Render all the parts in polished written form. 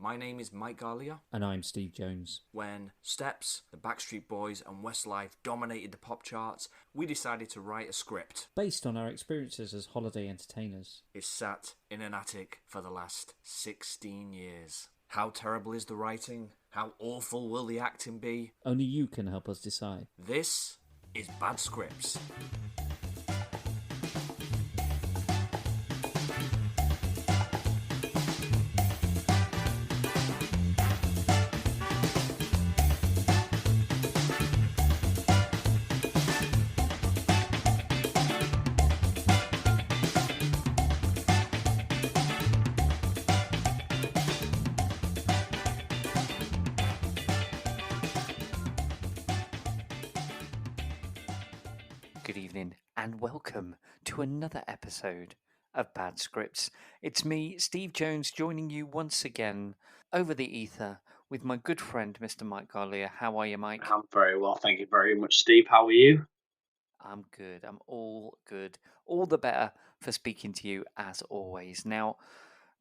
My name is Mike Garlia. And I'm Steve Jones. When Steps, the Backstreet Boys and Westlife dominated the pop charts, we decided to write a script. Based on our experiences as holiday entertainers. It's sat in an attic for the last 16 years. How terrible is the writing? How awful will the acting be? Only you can help us decide. This is Bad Scripts. Good evening and welcome to another episode of Bad Scripts. It's me, Steve Jones, joining you once again over the ether with my good friend, Mr. Mike Garlia. How are you, Mike? I'm very well, thank you very much, Steve. How are you? I'm good. I'm all good. All the better for speaking to you as always. Now,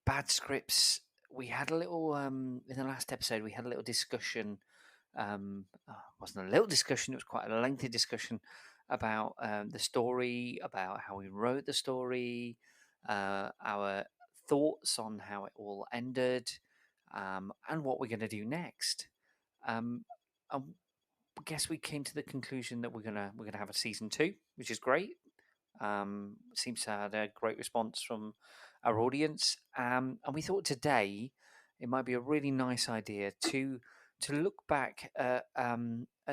Bad Scripts, we had a little, in the last episode, we had a little discussion. It wasn't a little discussion, it was quite a lengthy discussion about the story, about how we wrote the story, our thoughts on how it all ended, and what we're going to do next. And I guess we came to the conclusion that we're gonna have a season 2, which is great. Seems to have had a great response from our audience, and we thought today it might be a really nice idea to look back at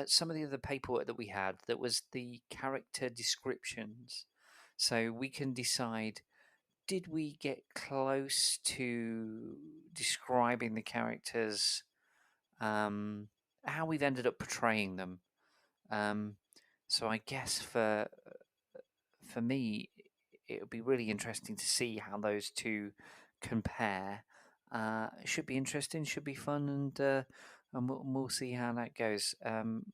some of the other paperwork that we had, that was the character descriptions, so we can decide, did we get close to describing the characters, how we've ended up portraying them. So I guess for me, it would be really interesting to see how those two compare. It should be interesting, should be fun, and we'll see how that goes.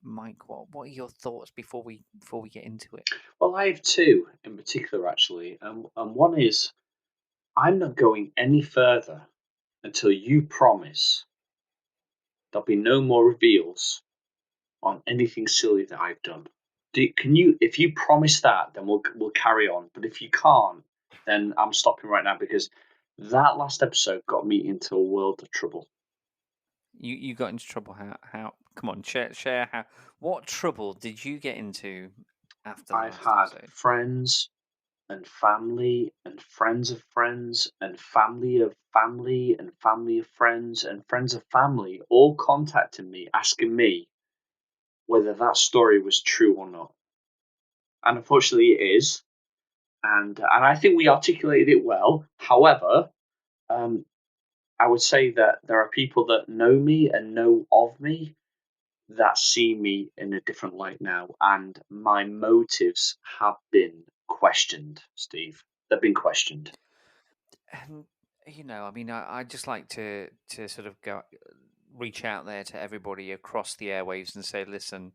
Mike, what are your thoughts before we get into it? Well, I have two in particular, actually. And one is, I'm not going any further until you promise there'll be no more reveals on anything silly that I've done. If you promise that, then we'll carry on. But if you can't, then I'm stopping right now, because that last episode got me into a world of trouble. You got into trouble. How? Come on, share how. What trouble did you get into after the I've last had episode? friends and family and friends of friends and family of family and family of friends and friends of family all contacting me, asking me whether that story was true or not. And unfortunately it is. And I think we articulated it well. However, I would say that there are people that know me and know of me that see me in a different light now, and my motives have been questioned, Steve. They've been questioned. I mean, I just like to sort of reach out there to everybody across the airwaves and say, listen,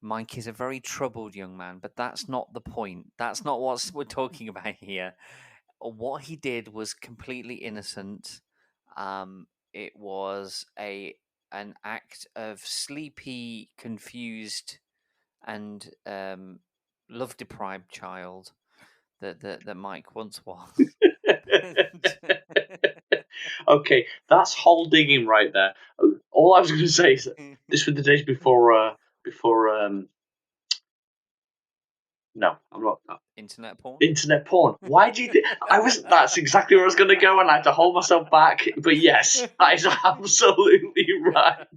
Mike is a very troubled young man, but that's not the point. That's not what we're talking about here. What he did was completely innocent. It was an act of sleepy, confused, and love deprived child that Mike once was. Okay, that's whole digging right there. All I was going to say is this was the days before. No, I'm not. Internet porn. Internet porn. Why do you think I was? That's exactly where I was going to go, and I had to hold myself back. But yes, that is absolutely right.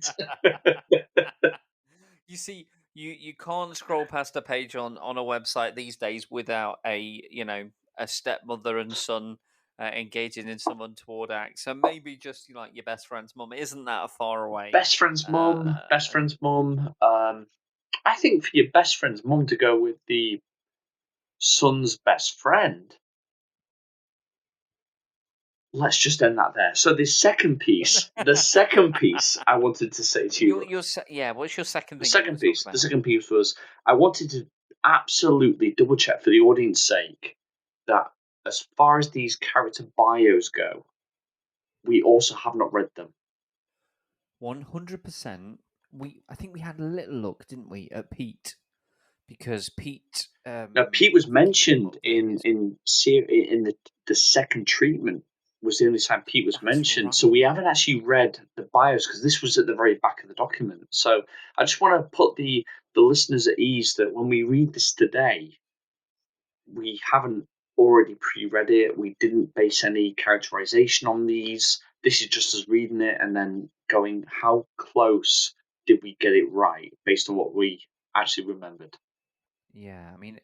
You see, you can't scroll past a page on a website these days without a stepmother and son engaging in some untoward act. So maybe just like your best friend's mum isn't that far away. Best friend's mum. Best friend's mum. I think for your best friend's mum to go with the son's best friend. Let's just end that there. So the second piece I wanted to say to you. What's your second thing? The second piece was, I wanted to absolutely double check for the audience's sake that as far as these character bios go, we also have not read them. 100%. I think we had a little look, didn't we, at Pete? Because Pete. Now, Pete was I think he came up mentioned with in the second treatment. Was the only time Pete was That's mentioned. So we right. haven't actually read the bios because this was at the very back of the document. So I just want to put the listeners at ease that when we read this today, we haven't already pre-read it. We didn't base any characterization on these. This is just us reading it and then going, how close did we get it right based on what we actually remembered? Yeah, I mean,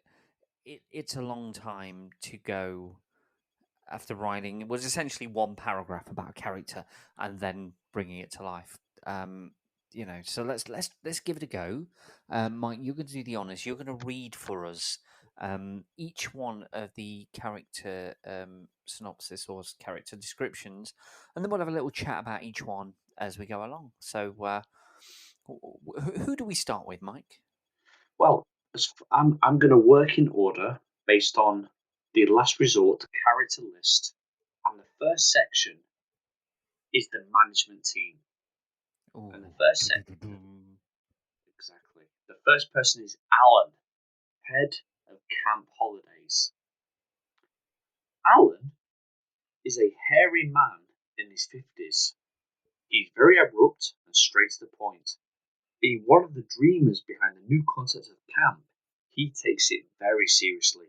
it's a long time to go after writing. It was essentially one paragraph about a character and then bringing it to life. So let's give it a go. Mike, you're going to do the honors. You're going to read for us each one of the character synopsis or character descriptions, and then we'll have a little chat about each one as we go along. So, who do we start with, Mike? Well, I'm going to work in order based on the last resort character list, and the first section is the management team. Ooh. And the first section, exactly. The first person is Alan, head of Camp Holidays. Alan is a hairy man in his 50s. He's very abrupt and straight to the point. Being one of the dreamers behind the new concept of camp, he takes it very seriously.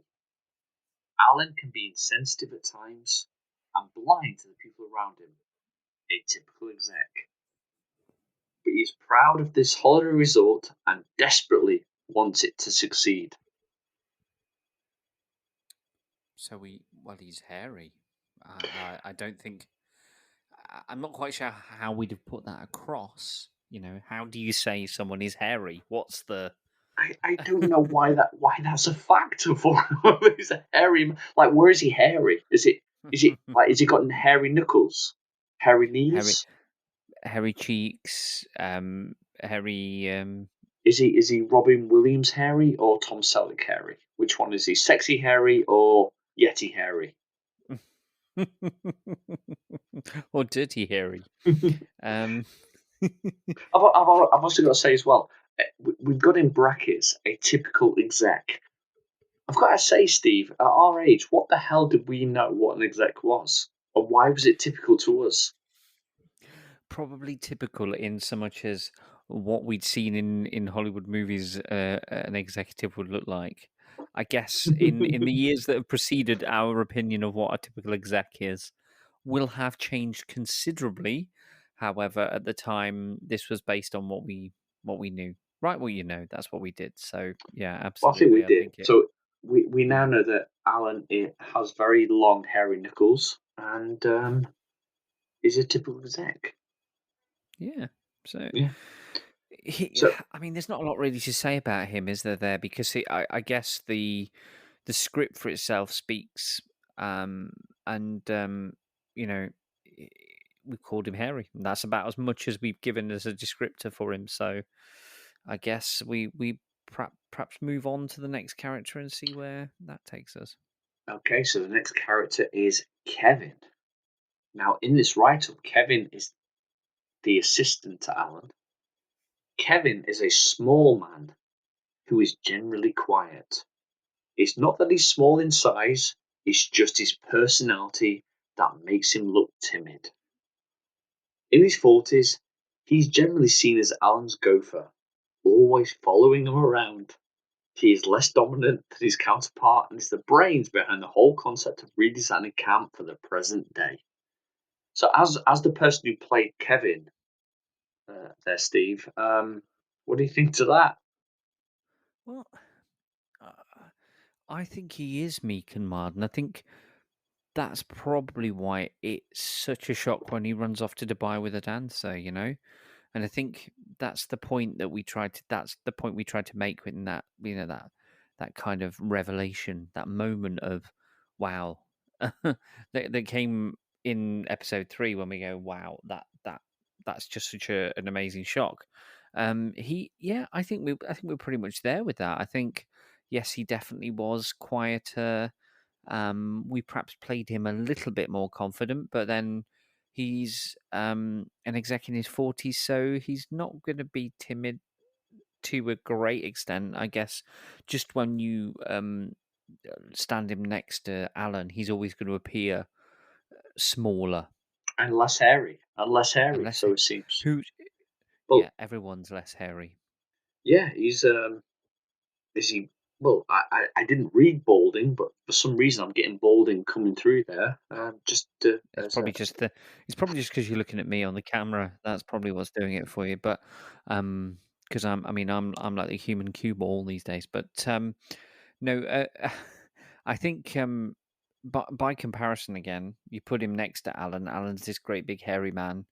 Alan can be insensitive at times and blind to the people around him, a typical exec. But he is proud of this holiday resort and desperately wants it to succeed. So he's hairy. I don't think. I'm not quite sure how we'd have put that across. How do you say someone is hairy? What's the? I don't know why that's a factor for him. He's a hairy. Like, where is he hairy? Is it like, is he got hairy knuckles, hairy knees? hairy cheeks, hairy. Is he Robin Williams hairy or Tom Selleck hairy? Which one is he? Sexy hairy or Yeti hairy? Or dirty hairy. I've also got to say as well, we've got in brackets a typical exec. I've got to say, Steve, at our age, what the hell did we know what an exec was? Or why was it typical to us? Probably typical in so much as what we'd seen in Hollywood movies an executive would look like. I guess in the years that have preceded, our opinion of what a typical exec is will have changed considerably. However, at the time, this was based on what we knew. Right, well, that's what we did. So yeah, Well, I think we absolutely. I did. think it. So we now know that Alan has very long, hairy knuckles and is a typical exec. Yeah. So. Yeah. I mean, there's not a lot really to say about him, is there? Because I guess the script for itself speaks, and you know, we called him Harry. And that's about as much as we've given as a descriptor for him. So, I guess we perhaps move on to the next character and see where that takes us. Okay, so the next character is Kevin. Now, in this write-up, Kevin is the assistant to Alan. Kevin is a small man who is generally quiet. It's not that he's small in size, it's just his personality that makes him look timid. In his 40s, he's generally seen as Alan's gopher, always following him around. He is less dominant than his counterpart and is the brains behind the whole concept of redesigning camp for the present day. So, as the person who played Kevin, there, Steve, what do you think to that? Well, I think he is meek and mild, and I think that's probably why it's such a shock when he runs off to Dubai with a dancer, And I think that's the point that we tried to. That's the point we tried to make in that, that kind of revelation, that moment of wow, that came in episode 3 when we go, wow, that's just such an amazing shock. I think we're pretty much there with that. I think yes, he definitely was quieter. We perhaps played him a little bit more confident, but then He's an exec in his 40s, so he's not going to be timid to a great extent, I guess. Just when you stand him next to Alan, he's always going to appear smaller And less hairy. And less hairy, unless so it seems. who But yeah, everyone's less hairy. yeah, he's is he well, I didn't read balding, but for some reason I'm getting balding coming through there. Just It's as a probably just because you're looking at me on the camera. That's probably what's doing it for you. But because I'm like the human cue ball these days. But no, I think by comparison, again, you put him next to Alan. Alan's this great big hairy man,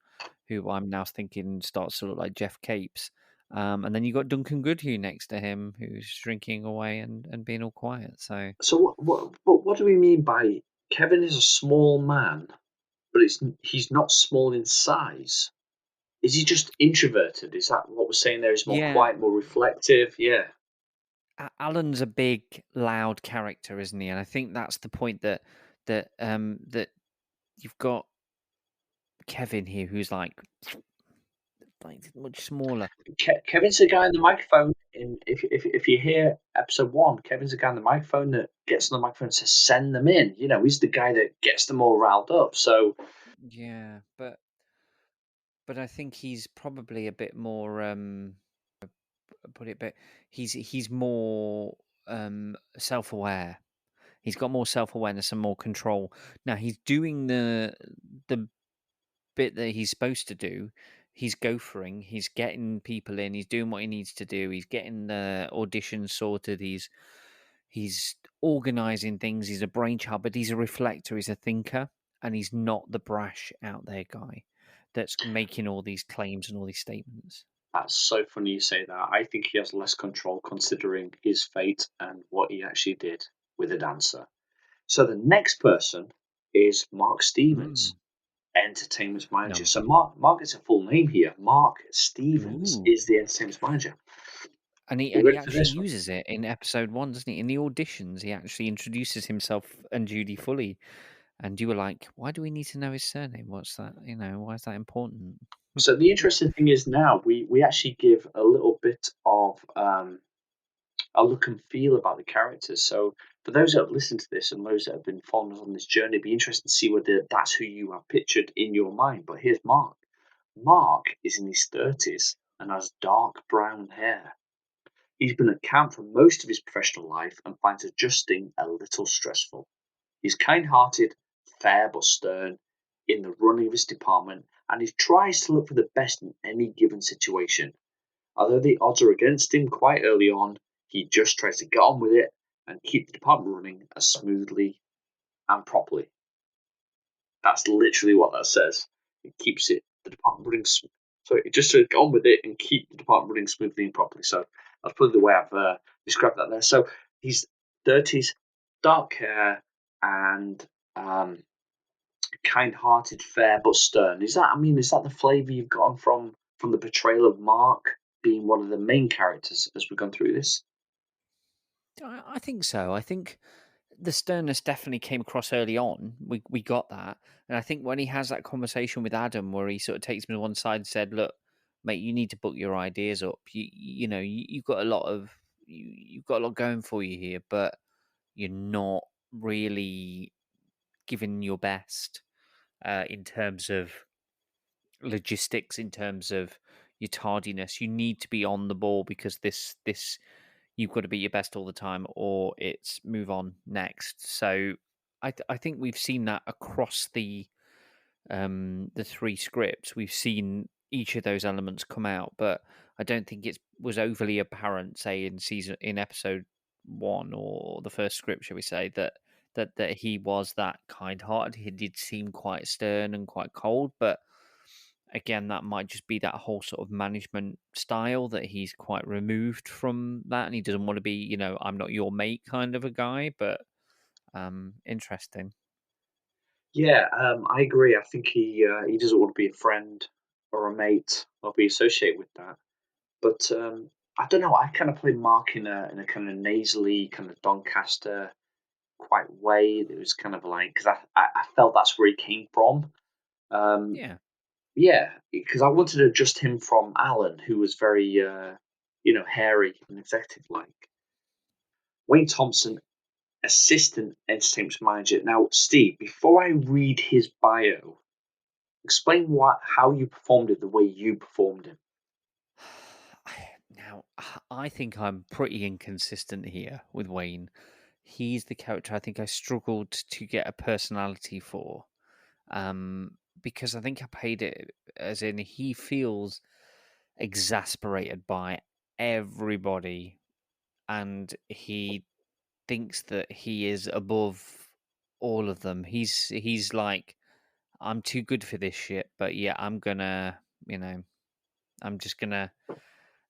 who I'm now thinking starts to look like Jeff Capes. And then you got Duncan Goodhue next to him, who's shrinking away and being all quiet. So So what do we mean by Kevin is a small man, but he's not small in size? Is he just introverted? Is that what we're saying there? Is more yeah, quiet, more reflective? Yeah. Alan's a big, loud character, isn't he? And I think that's the point that you've got Kevin here, who's like much smaller. Kevin's the guy on the microphone. If you hear episode 1, Kevin's the guy on the microphone that gets on the microphone to send them in. You know, he's the guy that gets them all riled up. So Yeah, but I think he's probably a bit more put it, but he's more self-aware. He's got more self-awareness and more control. Now he's doing the bit that he's supposed to do. He's gophering. He's getting people in. He's doing what he needs to do. He's getting the auditions sorted. He's organizing things. He's a brainchild, but he's a reflector. He's a thinker, and he's not the brash out there guy that's making all these claims and all these statements. that's so funny you say that. I think he has less control considering his fate and what he actually did with the dancer. So the next person is Mark Stevens, Mm. entertainment manager. No. So Mark gets a full name here. Mark Stevens Ooh. is the entertainment manager. And You he ready for actually this one? uses it in episode 1, doesn't he? In the auditions, he actually introduces himself and Judy fully. And you were like, why do we need to know his surname? What's that? Why is that important? So the interesting thing is now we actually give a little bit of a look and feel about the characters. So for those that have listened to this and those that have been following us on this journey, it'd be interesting to see whether that's who you have pictured in your mind. But here's Mark. Mark is in his 30s and has dark brown hair. He's been at camp for most of his professional life and finds adjusting a little stressful. He's kind-hearted, fair but stern in the running of his department, and he tries to look for the best in any given situation. Although the odds are against him quite early on, he just tries to get on with it and keep the department running as smoothly and properly. That's literally what that says. It keeps the department running. So just to get on with it and keep the department running smoothly and properly. So that's probably the way I've described that there. So he's 30s, dark hair, and kind-hearted, fair but stern. Is that the flavour you've gotten from the portrayal of Mark being one of the main characters as we've gone through this? I think so. I think the sternness definitely came across early on. We got that. And I think when he has that conversation with Adam where he sort of takes him to one side and said, look, mate, you need to book your ideas up. You've got a lot you've got a lot going for you here, but you're not really giving your best in terms of logistics, in terms of your tardiness. You need to be on the ball because this you've got to be your best all the time, or it's move on next. So I think we've seen that across the 3 scripts. We've seen each of those elements come out, but I don't think it was overly apparent, say in episode 1 or the first script, shall we say, that he was that kind-hearted. He did seem quite stern and quite cold, but again, that might just be that whole sort of management style that he's quite removed from that, and he doesn't want to be, I'm not your mate kind of a guy. But interesting. Yeah, I agree. I think he doesn't want to be a friend or a mate or be associated with that. But I don't know. I kind of play Mark in a kind of nasally, kind of Doncaster quite way. It was kind of like because I felt that's where he came from. Yeah. Yeah, because I wanted to adjust him from Alan, who was very, hairy and executive-like. Wayne Thompson, assistant entertainment manager. Now, Steve, before I read his bio, explain how you performed it the way you performed it. Now, I think I'm pretty inconsistent here with Wayne. He's the character I think I struggled to get a personality for, because I think I paid it as in he feels exasperated by everybody, and he thinks that he is above all of them. He's like, I'm too good for this shit, but yeah, you know, I'm just gonna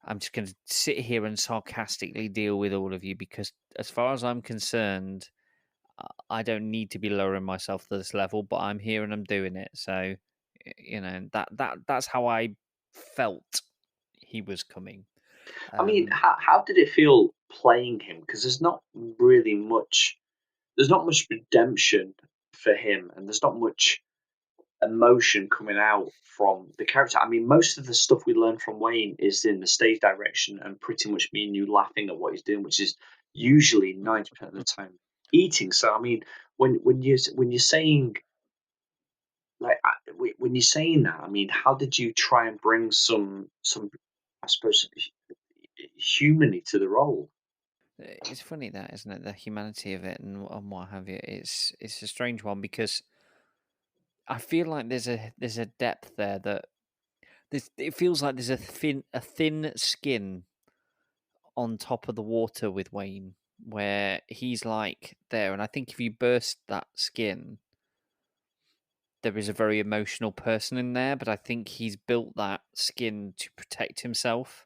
I'm just gonna sit here and sarcastically deal with all of you because, as far as I'm concerned, I don't need to be lowering myself to this level, but I'm here and I'm doing it. So, that's how I felt he was coming. I mean, Um, how did it feel playing him? Because there's not much redemption for him, and there's not much emotion coming out from the character. I mean, most of the stuff we learn from Wayne is in the stage direction and pretty much me and you laughing at what he's doing, which is usually 90% of the time eating. So, I mean, when you're saying when you're saying that, I mean, how did you try and bring some I suppose humanity to the role? it's funny that, isn't it? The humanity of it and what have you. It's a strange one because I feel like there's a depth there that it feels like there's a thin skin on top of the water with Wayne, where he's like there, and I think if you burst that skin, there is a very emotional person in there, but I think he's built that skin to protect himself.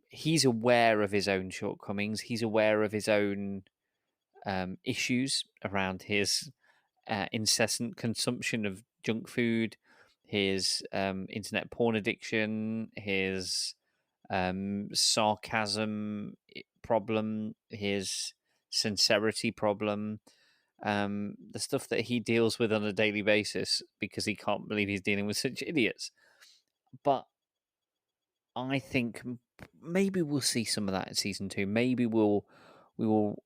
He's aware of his own shortcomings. He's aware of his own issues around his incessant consumption of junk food, his internet porn addiction, his sarcasm problem, his sincerity problem, the stuff that he deals with on a daily basis because he can't believe he's dealing with such idiots. But I think maybe we'll see some of that in season 2. Maybe we will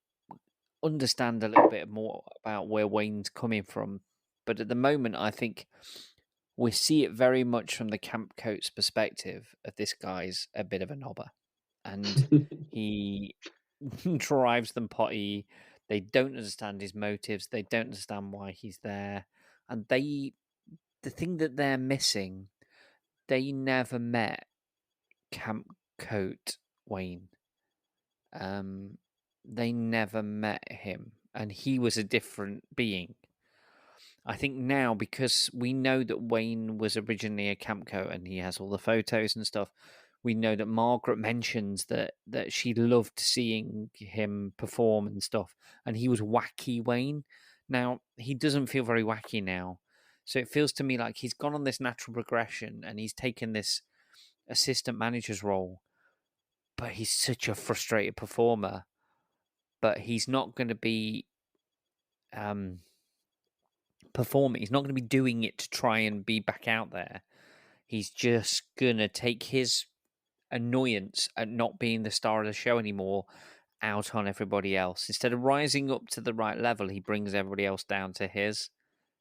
understand a little bit more about where Wayne's coming from. But at the moment, I think we see it very much from the camp coat's perspective of this guy's a bit of a knobber. And he drives them potty. They don't understand his motives. They don't understand why he's there. And the thing that they're missing, they never met Camp Coat Wayne. They never met him, and he was a different being. I think now, because we know that Wayne was originally a campcoat and he has all the photos and stuff, we know that Margaret mentions that she loved seeing him perform and stuff, and he was wacky Wayne. Now, he doesn't feel very wacky now. So it feels to me like he's gone on this natural progression and he's taken this assistant manager's role, but he's such a frustrated performer. But he's not going to be performing. He's not going to be doing it to try and be back out there. He's just going to take his annoyance at not being the star of the show anymore out on everybody else. Instead of rising up to the right level, he brings everybody else down to his.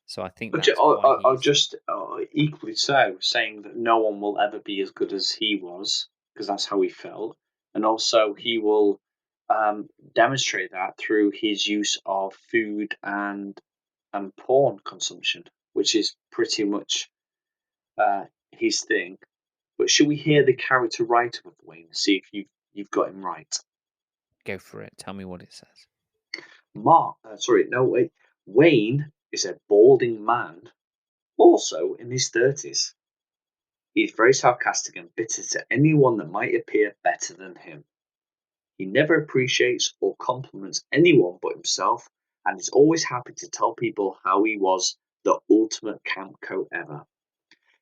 So I think that's why I'll he's just equally so, saying that no one will ever be as good as he was, because that's how he felt, and also he will demonstrate that through his use of food and porn consumption, which is pretty much his thing. But should we hear the character writer of Wayne? See if you've got him right. go for it. Tell me what it says. Wait. Wayne is a balding man, also in his 30s. He is very sarcastic and bitter to anyone that might appear better than him. He never appreciates or compliments anyone but himself, and is always happy to tell people how he was the ultimate camp coat ever.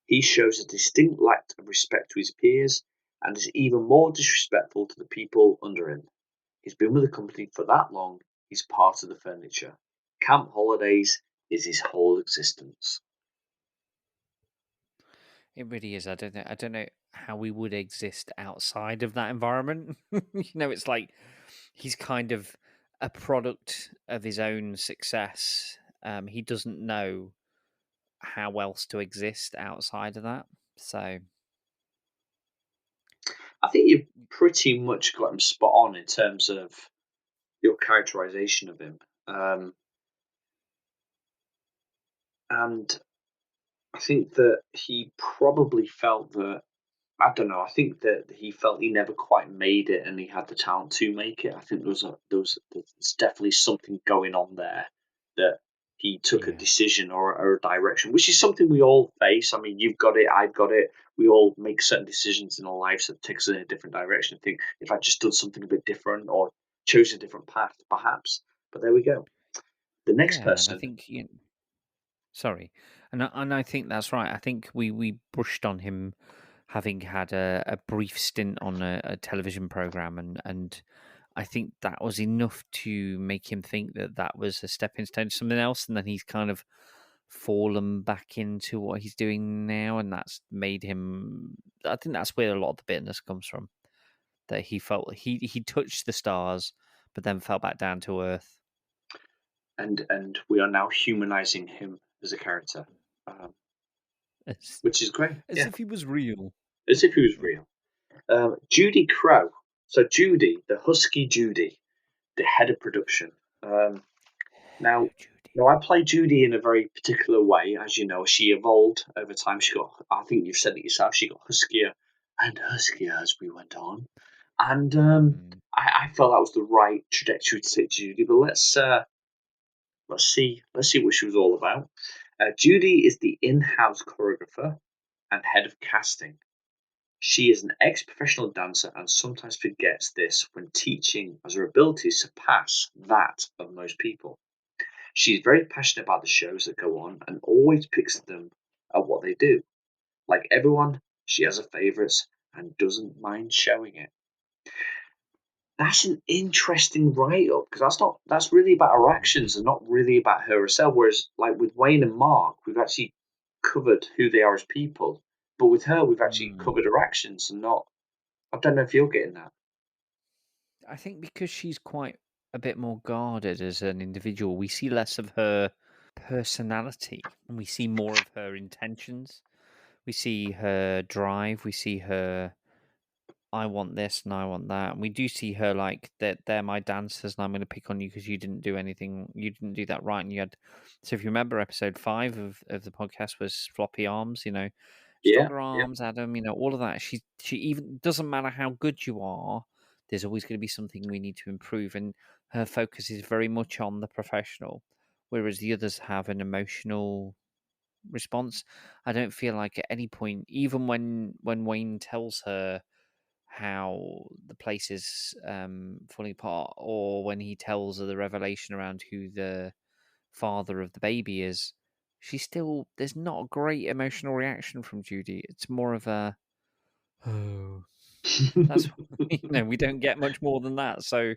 He shows a distinct lack of respect to his peers, and is even more disrespectful to the people under him. He's been with the company for that long, he's part of the furniture. Camp holidays is his whole existence. It really is. I don't know. I don't know how we would exist outside of that environment. It's like he's kind of a product of his own success. He doesn't know how else to exist outside of that. So I think you've pretty much got him spot on in terms of your characterization of him. And I think that he probably felt that, I don't know, I think that he felt he never quite made it and he had the talent to make it. I think there's definitely something going on there, that he took a yeah, decision or a direction, which is something we all face. I mean, you've got it, I've got it. We all make certain decisions in our lives that take us in a different direction. I think if I just done something a bit different or chose a different path, perhaps. But there we go. The next yeah, and I person. think sorry, and I think that's right. I think we brushed on him having had a brief stint on a television program, and I think that was enough to make him think that that was a stepping stone to something else, and then he's kind of fallen back into what he's doing now, and that's made him. I think that's where a lot of the bitterness comes from. That he felt he touched the stars, but then fell back down to earth. And we are now humanizing him as a character, um, As, which is great. as Yeah, if he was real. as if he was real. Judy Crow. So Judy, the husky Judy, the head of production. Now, Judy. now I play Judy in a very particular way, as you know. She evolved over time. She got, I think you've said it yourself, she got huskier and huskier as we went on. And Mm. I felt that was the right trajectory to take Judy. But let's see what she was all about. Judy is the in-house choreographer and head of casting. She is an ex-professional dancer and sometimes forgets this when teaching, as her abilities surpass that of most people. She's very passionate about the shows that go on and always picks them at what they do. Like everyone, she has her favourites and doesn't mind showing it. That's an interesting write-up, because that's really about her actions and not really about her herself. Whereas, like with Wayne and Mark, we've actually covered who they are as people, but with her, we've actually Mm. covered her actions and not. I don't know if you're getting that. I think because she's quite a bit more guarded as an individual, we see less of her personality and we see more of her intentions. We see her drive. We see her I want this and I want that. And we do see her like that they're my dancers and I'm going to pick on you because you didn't do anything. You didn't do that right. And you had, so if you remember episode 5 of the podcast was floppy arms, Yeah, stronger yeah. arms, Adam, all of that. She even doesn't matter how good you are. There's always going to be something we need to improve. And her focus is very much on the professional, whereas the others have an emotional response. I don't feel like at any point, even when Wayne tells her how the place is falling apart, or when he tells her the revelation around who the father of the baby is, there's not a great emotional reaction from Judy. It's more of a oh, that's we don't get much more than that. So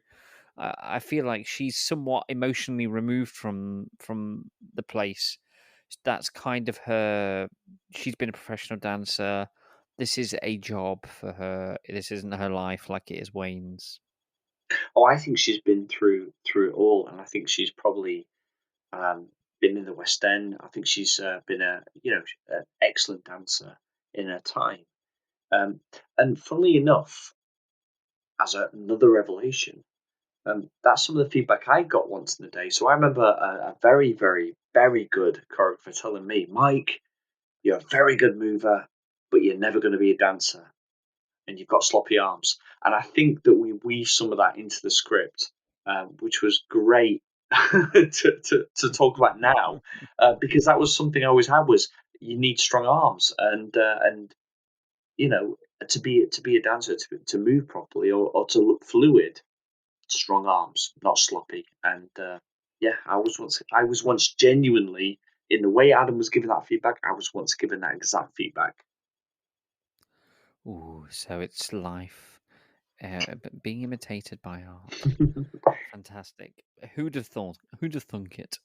I feel like she's somewhat emotionally removed from the place. That's kind of her. She's been a professional dancer. This is a job for her. This isn't her life like it is Wayne's. Oh, I think she's been through it all, and I think she's probably um, been in the West End. I think she's been an excellent dancer in her time. And funnily enough, as another revelation, that's some of the feedback I got once in the day. So I remember a very, very, very good choreographer telling me, Mike, you're a very good mover, but you're never going to be a dancer, and you've got sloppy arms. And I think that we weave some of that into the script, which was great to talk about now, because that was something I always had, was you need strong arms, and you know to be a dancer, to move properly, or to look fluid, strong arms, not sloppy. And yeah, I was once genuinely, in the way Adam was giving that feedback, I was once given that exact feedback. Ooh, so it's life. being imitated by art. Fantastic. Who'd have thought? Who'd have thunk it?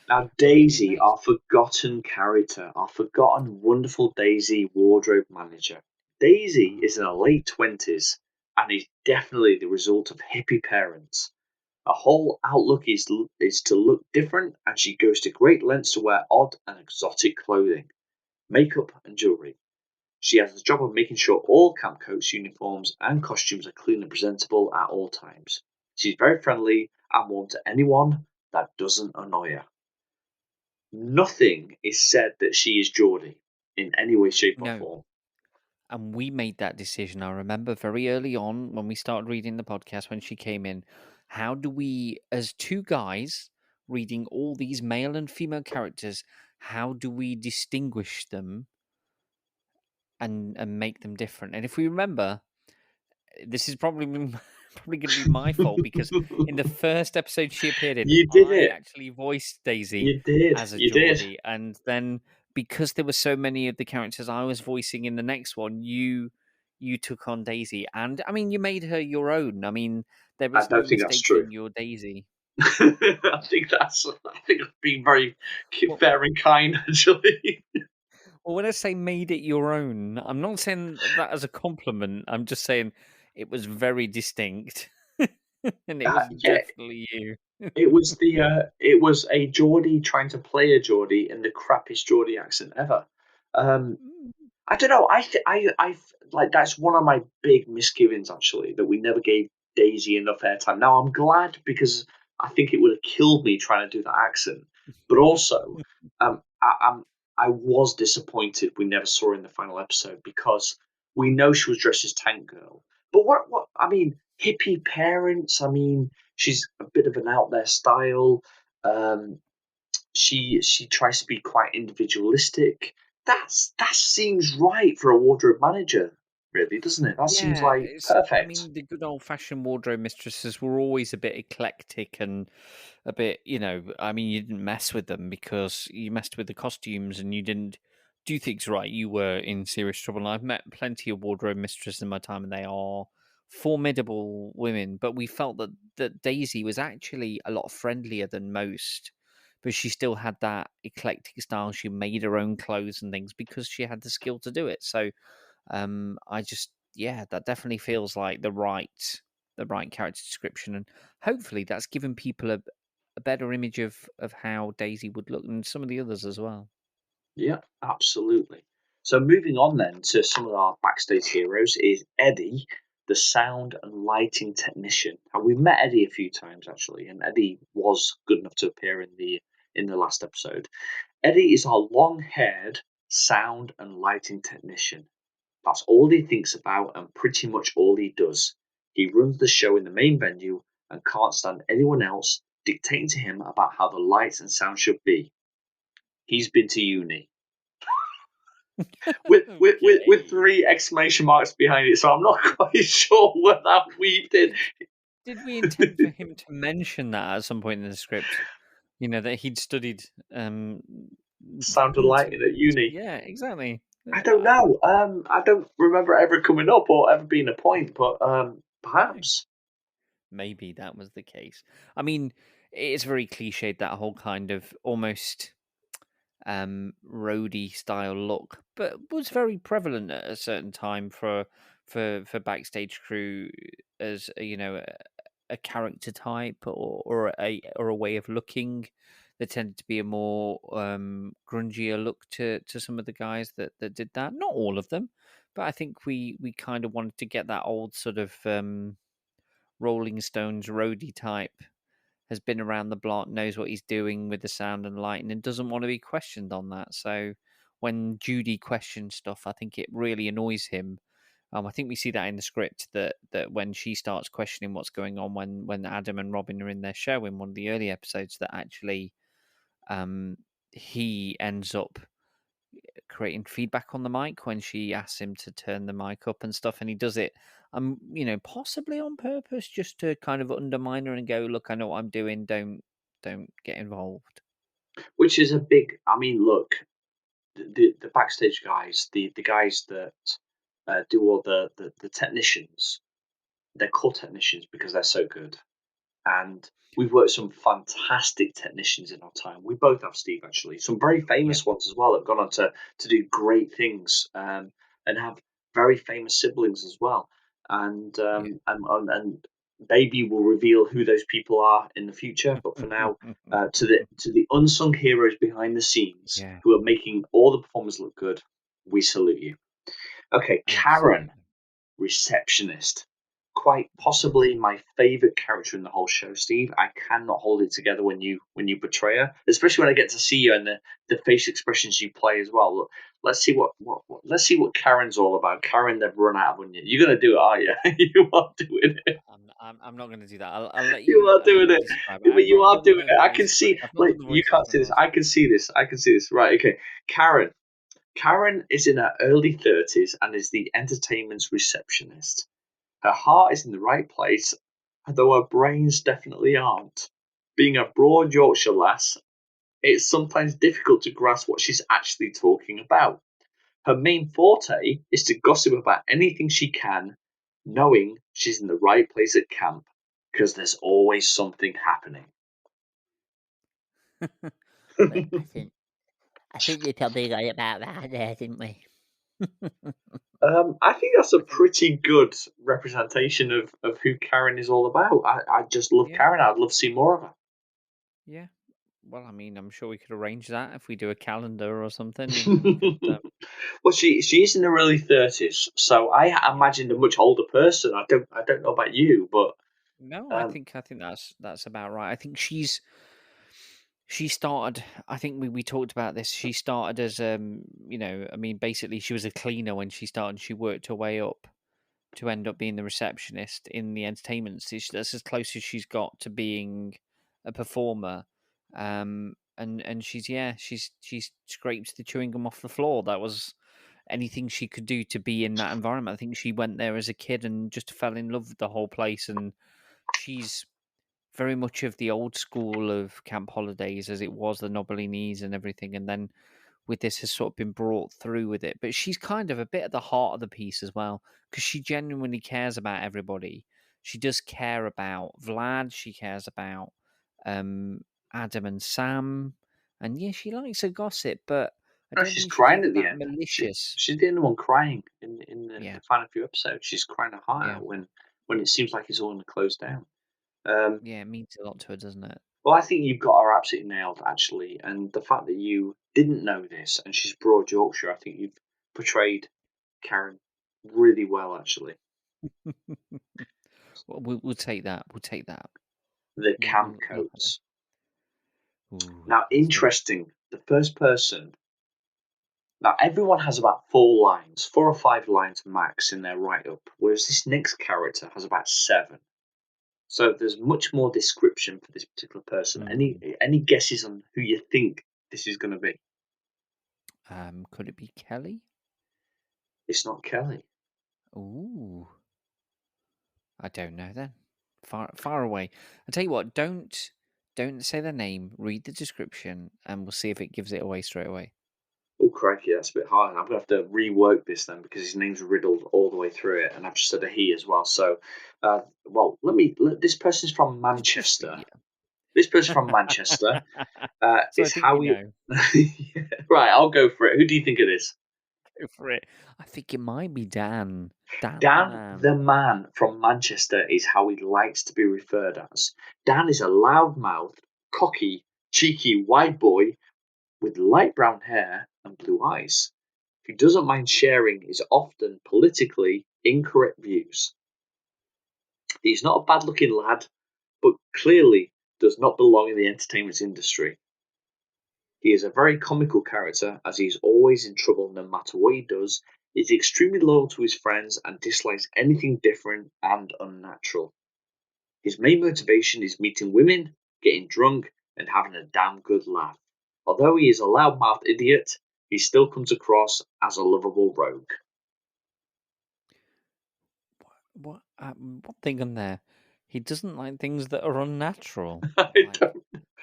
Now, Okay, Daisy, next. our forgotten character, our forgotten wonderful Daisy wardrobe manager. Daisy is in her late 20s and is definitely the result of hippie parents. Her whole outlook is to look different, and she goes to great lengths to wear odd and exotic clothing, makeup, and jewelry. She has the job of making sure all camp coats, uniforms, and costumes are clean and presentable at all times. She's very friendly and warm to anyone that doesn't annoy her. Nothing is said that she is Geordie in any way, shape, or No. form. And we made that decision. I remember very early on when we started reading the podcast when she came in. How do we, as two guys reading all these male and female characters, how do we distinguish them and make them different? And if we remember, this is probably probably going to be my fault because in the first episode she appeared in, You did I it. actually voiced Daisy You did. as a You did. Geordie, and then because there were so many of the characters I was voicing in the next one, you took on Daisy, and I mean you made her your own. I mean there I is no don't think that's true. mistaking your Daisy. I think I'm being very Well, fair and kind, actually. well, when I say made it your own, I'm not saying that as a compliment. I'm just saying it was very distinct, and it was Yeah, definitely you. it was a Geordie trying to play a Geordie in the crappiest Geordie accent ever. Mm. I don't know. Like that's one of my big misgivings actually that we never gave Daisy enough airtime. Now I'm glad because I think it would have killed me trying to do that accent. But also, I was disappointed we never saw her in the final episode because we know she was dressed as Tank Girl. But what I mean, hippie parents. I mean, she's a bit of an out there style. Um, she tries to be quite individualistic. That seems right for a wardrobe manager, really, doesn't it? That seems Yeah, like it's. I perfect. mean, the good old fashioned wardrobe mistresses were always a bit eclectic and a bit, I mean, you didn't mess with them because you messed with the costumes and you didn't do things right. You were in serious trouble. And I've met plenty of wardrobe mistresses in my time, and they are formidable women. But we felt that Daisy was actually a lot friendlier than most, but she still had that eclectic style. She made her own clothes and things because she had the skill to do it. So I just, yeah, that definitely feels like the right character description, and hopefully that's given people a better image of how Daisy would look, and some of the others as well. Yeah, absolutely. So moving on then to some of our backstage heroes is Eddie, the sound and lighting technician. And we've met Eddie a few times actually, and Eddie was good enough to appear in the last episode. Eddie is our long-haired sound and lighting technician. That's all he thinks about and pretty much all he does. He runs the show in the main venue and can't stand anyone else dictating to him about how the lights and sound should be. He's been to uni. With Okay. three exclamation marks behind it, so I'm not quite sure where that weaved in. Did we intend for him to mention that at some point in the script? That he'd studied Sound and lighting at uni. yeah, exactly. I don't know. I don't remember it ever coming up or ever being a point, but Okay. perhaps. Maybe that was the case. I mean, it's very cliched, that whole kind of almost roadie style look, but was very prevalent at a certain time for backstage crew as a character type or a way of looking. There tended to be a more grungier look to some of the guys that did that. Not all of them, but I think we kind of wanted to get that old sort of Rolling Stones roadie type, has been around the block, knows what he's doing with the sound and lighting, and doesn't want to be questioned on that. So when Judy questions stuff, I think it really annoys him. I think we see that in the script that when she starts questioning what's going on when Adam and Robin are in their show in one of the early episodes, that actually he ends up creating feedback on the mic when she asks him to turn the mic up and stuff, and he does it possibly on purpose, just to kind of undermine her and go, look, I know what I'm doing, don't get involved. Which is a big. I mean, look, the backstage guys, the guys that do all the technicians. they're called technicians because they're so good. And we've worked with some fantastic technicians in our time. We both have, Steve, actually. Some very famous ones as well that have gone on to do great things, and have very famous siblings as well. And Baby will reveal who those people are in the future. But for now, to the unsung heroes behind the scenes who are making all the performers look good, we salute you. Okay, Karen, receptionist. Quite possibly my favourite character in the whole show, Steve. I cannot hold it together when you portray her, especially when I get to see you and the face expressions you play as well. Look, let's see what Karen's all about. Karen, they've run out of onion. You're gonna do it, are you? You are doing it. I'm not going to do that. I'll let You you. are I'll let doing you it. describe it. Yeah, but I've you not are done doing the it. I can voice see. for. I've not Like done the you voice can't for see this. I can see this. I can see this. Right. Okay. Karen. Karen is in her early 30s and is the entertainment's receptionist. Her heart is in the right place, though her brains definitely aren't. Being a broad Yorkshire lass, it's sometimes difficult to grasp what she's actually talking about. Her main forte is to gossip about anything she can, knowing she's in the right place at camp, because there's always something happening. I think we probably got about that there, didn't we? I think that's a pretty good representation of who Karen is all about. I just love Karen. I'd love to see more of her. Yeah. Well, I mean, I'm sure we could arrange that if we do a calendar or something. We could, Well, she's in her early 30s, so I imagined a much older person. I don't know about you, but no, I think that's about right. I think she started. I think we talked about this. She started as I mean, basically she was a cleaner when she started. She worked her way up to end up being the receptionist in the entertainment. That's as close as she's got to being a performer. And she's scraped the chewing gum off the floor. That was anything she could do to be in that environment. I think she went there as a kid and just fell in love with the whole place. And she's very much of the old school of Camp Holidays as it was, the Nobelines and everything. And then with this has sort of been brought through with it. But she's kind of a bit at the heart of the piece as well, because she genuinely cares about everybody. She does care about Vlad. She cares about Adam and Sam. And yeah, she likes a gossip, but I no, don't she's think she's crying ever at the that end. malicious. She's the only one crying in the Yeah. final few episodes. She's crying her heart out when it seems like it's all going to close down. Yeah, it means a lot to her, doesn't it? Well, I think you've got her absolutely nailed, actually. And the fact that you didn't know this and she's broad Yorkshire, I think you've portrayed Karen really well, actually. Well, we'll take that. We'll take that. The camp coats. Now, interesting. The first person. Now, everyone has about 4 or 5 lines max in their write-up, whereas this next character has about 7. So there's much more description for this particular person. Any guesses on who you think this is going to be? Could it be Kelly? It's not Kelly. Ooh, I don't know then. Far away. I tell you what, don't say their name. Read the description, and we'll see if it gives it away straight away. Oh crikey, that's a bit hard. I'm gonna have to rework this then because his name's riddled all the way through it, and I've just said a he as well. So, this person's from Manchester. This person from Manchester So is I think how we know. Right, I'll go for it. Who do you think it is? Go for it. I think it might be Dan. Dan the man from Manchester is how he likes to be referred as. Dan is a loudmouthed, cocky, cheeky white boy with light brown hair and blue eyes, who doesn't mind sharing his often politically incorrect views. He's not a bad-looking lad, but clearly does not belong in the entertainment industry. He is a very comical character, as he is always in trouble no matter what he does. He is extremely loyal to his friends and dislikes anything different and unnatural. His main motivation is meeting women, getting drunk, and having a damn good laugh. Although he is a loudmouth idiot, he still comes across as a lovable rogue. One thing on there. He doesn't like things that are unnatural.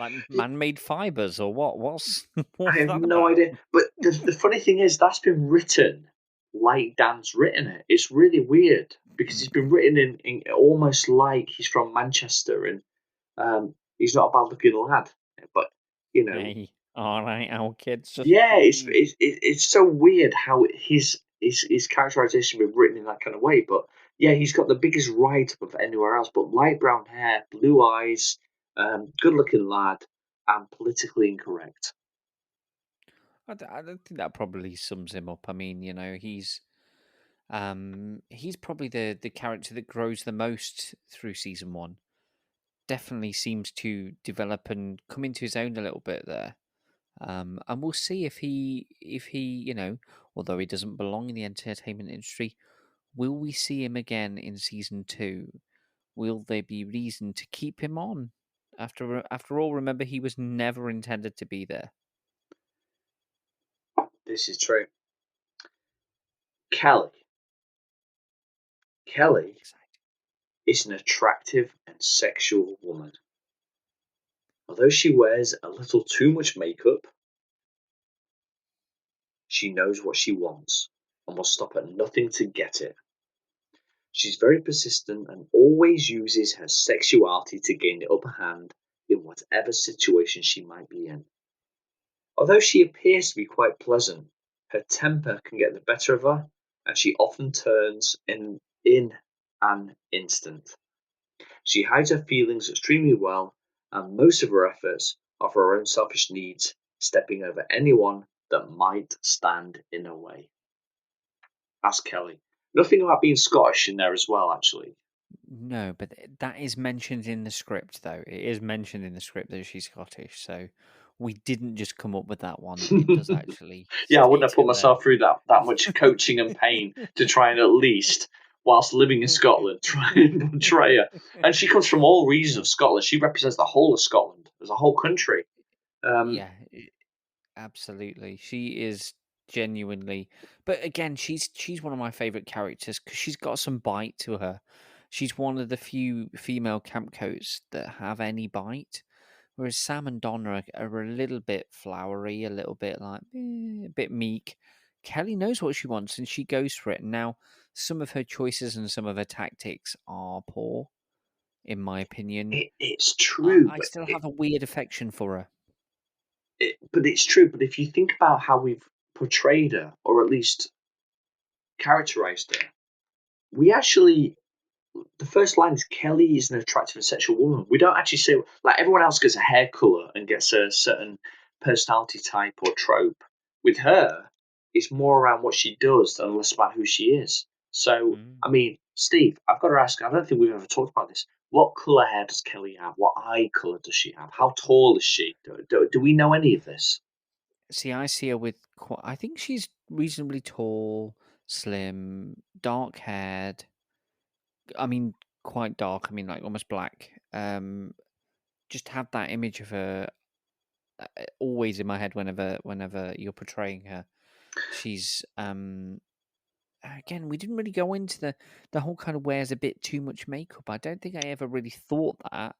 Like man-made fibers or what? What's I have that no about? idea. But the funny thing is, that's been written like Dan's written it. It's really weird. because he's been written in almost like he's from Manchester, and he's not a bad-looking lad, but you know, Hey, all right, our kids just yeah, behave. it's so weird how his characterization been written in that kind of way. But yeah, he's got the biggest write up of anywhere else. But light brown hair, blue eyes, good looking lad, and politically incorrect. I don't think that probably sums him up. I mean, he's probably the character that grows the most through season one. Definitely seems to develop and come into his own a little bit there. And we'll see if he, although he doesn't belong in the entertainment industry, will we see him again in season two? Will there be reason to keep him on? After all, remember he was never intended to be there. This is true. Kelly is an attractive and sexual woman. Although she wears a little too much makeup, she knows what she wants and will stop at nothing to get it. She's very persistent and always uses her sexuality to gain the upper hand in whatever situation she might be in. Although she appears to be quite pleasant, her temper can get the better of her, and she often turns in an instant. She hides her feelings extremely well, and most of her efforts are for her own selfish needs, stepping over anyone that might stand in her way. Ask Kelly. Nothing about being Scottish in there as well, actually. No, but that is mentioned in the script, though. It is mentioned in the script that she's Scottish, so we didn't just come up with that one. It does actually Yeah, I wouldn't have state put it there. myself through that much coaching and pain to try and at least, whilst living in Scotland, try and portray her. And she comes from all regions of Scotland. She represents the whole of Scotland as a whole country. Yeah, absolutely. She is genuinely, but again, she's one of my favorite characters because she's got some bite to her. She's one of the few female campcoats that have any bite. Whereas Sam and Donna are a little bit flowery, a little bit like a bit meek. Kelly knows what she wants and she goes for it. Now, some of her choices and some of her tactics are poor, in my opinion. It's true, I still have a weird affection for her. but it's true. But if you think about how we've portrayed her, or at least characterized her, we actually the first line is Kelly is an attractive and sexual woman. We don't actually say like everyone else gets a hair color and gets a certain personality type or trope. With her, it's more around what she does than less about who she is. So, I mean, Steve, I've got to ask. I don't think we've ever talked about this. What color hair does Kelly have? What eye color does she have? How tall is she? Do we know any of this? See, I see her with I think she's reasonably tall, slim, dark haired. I mean, quite dark. I mean, like almost black. Just have that image of her always in my head whenever you're portraying her. She's again, we didn't really go into the whole kind of wears a bit too much makeup. I don't think I ever really thought that.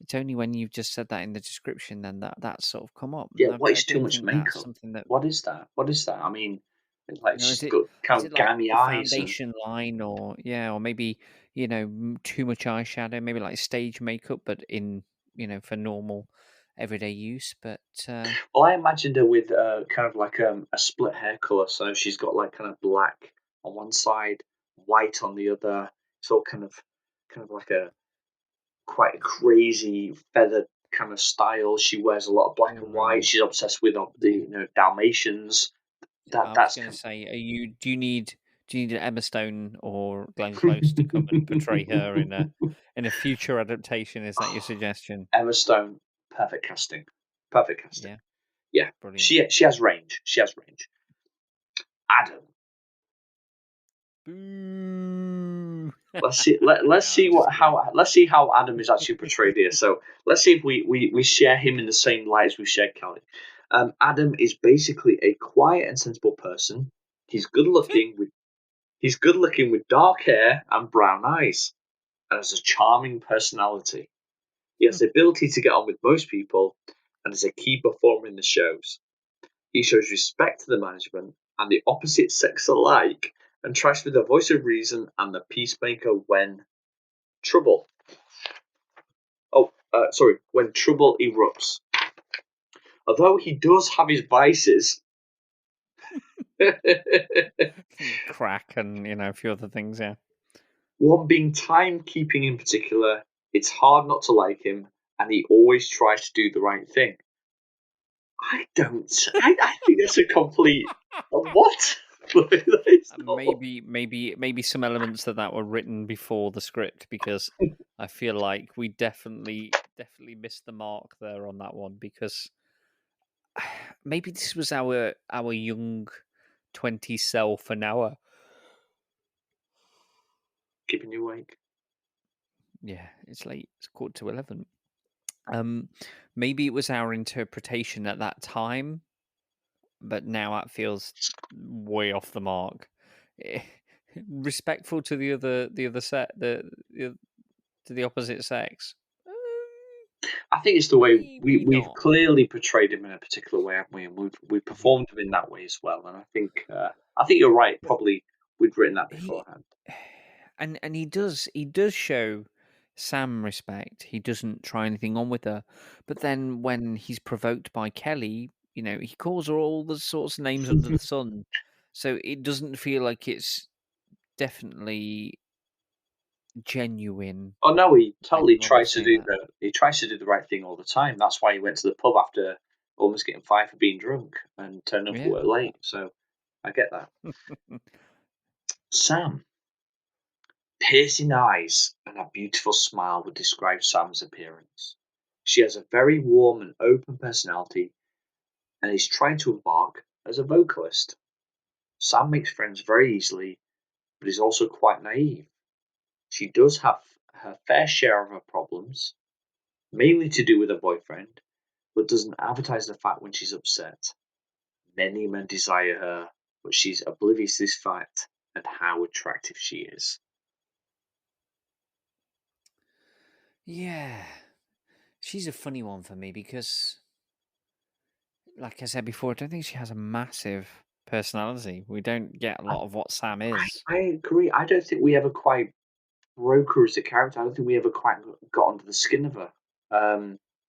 It's only when you've just said that in the description then that sort of come up. Yeah, what I is too don't much think that's makeup? something that What is that? What is that? I mean, it's like is she's it got kind of like gammy the eyes and foundation line or yeah, or maybe too much eyeshadow, maybe like stage makeup, but in for normal everyday use. But well, I imagined her with kind of like a split hair color. So she's got like kind of black on one side, white on the other. It's all kind of like a quite a crazy feathered kind of style. She wears a lot of black and white. She's obsessed with the Dalmatians. I was That's going to kind of, say, do you need Emma Stone or Glenn Close to come and portray her in a future adaptation? Is that your suggestion? Emma Stone. Perfect casting. Perfect casting. Yeah, Yeah, brilliant. she has range. She has range. Adam. Boo. Let's No, see I'm just kidding. let's see how Adam is actually portrayed here. So let's see if we share him in the same light as we share Kelly. Adam is basically a quiet and sensible person. He's good looking with dark hair and brown eyes, and has a charming personality. He has the ability to get on with most people, and is a key performer in the shows. He shows respect to the management and the opposite sex alike, and tries to be the voice of reason and the peacemaker when trouble. When trouble erupts. Although he does have his vices. Crack and a few other things. Yeah. One being timekeeping in particular. It's hard not to like him, and he always tries to do the right thing. I think that's a complete what? Maybe some elements of that were written before the script, because I feel like we definitely missed the mark there on that one, because maybe this was our young 20 self an hour. Keeping you awake. Yeah, it's late. It's 11:15. Maybe it was our interpretation at that time, but now that feels way off the mark. Respectful to the other set, to the opposite sex. I think it's the way we've not. clearly portrayed him in a particular way, haven't we? And we've performed him in that way as well. And I think you're right. Probably we'd written that beforehand. And he does show Sam respect. He doesn't try anything on with her, but then when he's provoked by Kelly, he calls her all the sorts of names under the sun. So it doesn't feel like it's definitely genuine. Oh no, he totally tries to do the right thing all the time. That's why he went to the pub after almost getting fired for being drunk and turning up for work late. So I get that. Sam. Piercing eyes and a beautiful smile would describe Sam's appearance. She has a very warm and open personality and is trying to embark as a vocalist. Sam makes friends very easily, but is also quite naive. She does have her fair share of her problems, mainly to do with her boyfriend, but doesn't advertise the fact when she's upset. Many men desire her, but she's oblivious to this fact and how attractive she is. Yeah, she's a funny one for me because, like I said before, I don't think she has a massive personality. We don't get a lot of what Sam is. I agree. I don't think we ever quite broke her as a character. I don't think we ever quite got under the skin of her.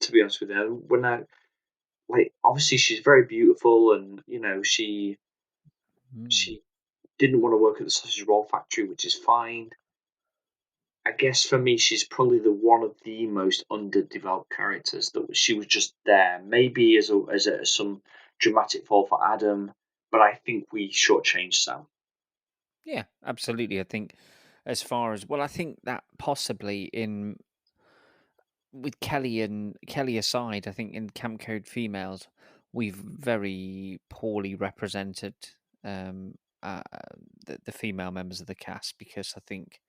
To be honest with you, obviously she's very beautiful, and she didn't want to work at the sausage roll factory, which is fine. I guess for me, she's probably one of the most underdeveloped characters. That she was just there, maybe as some dramatic fall for Adam, but I think we shortchanged Sam. Yeah, absolutely. I think as far as I think that possibly with Kelly aside, I think in Camp Code Females, we've very poorly represented the female members of the cast, because I think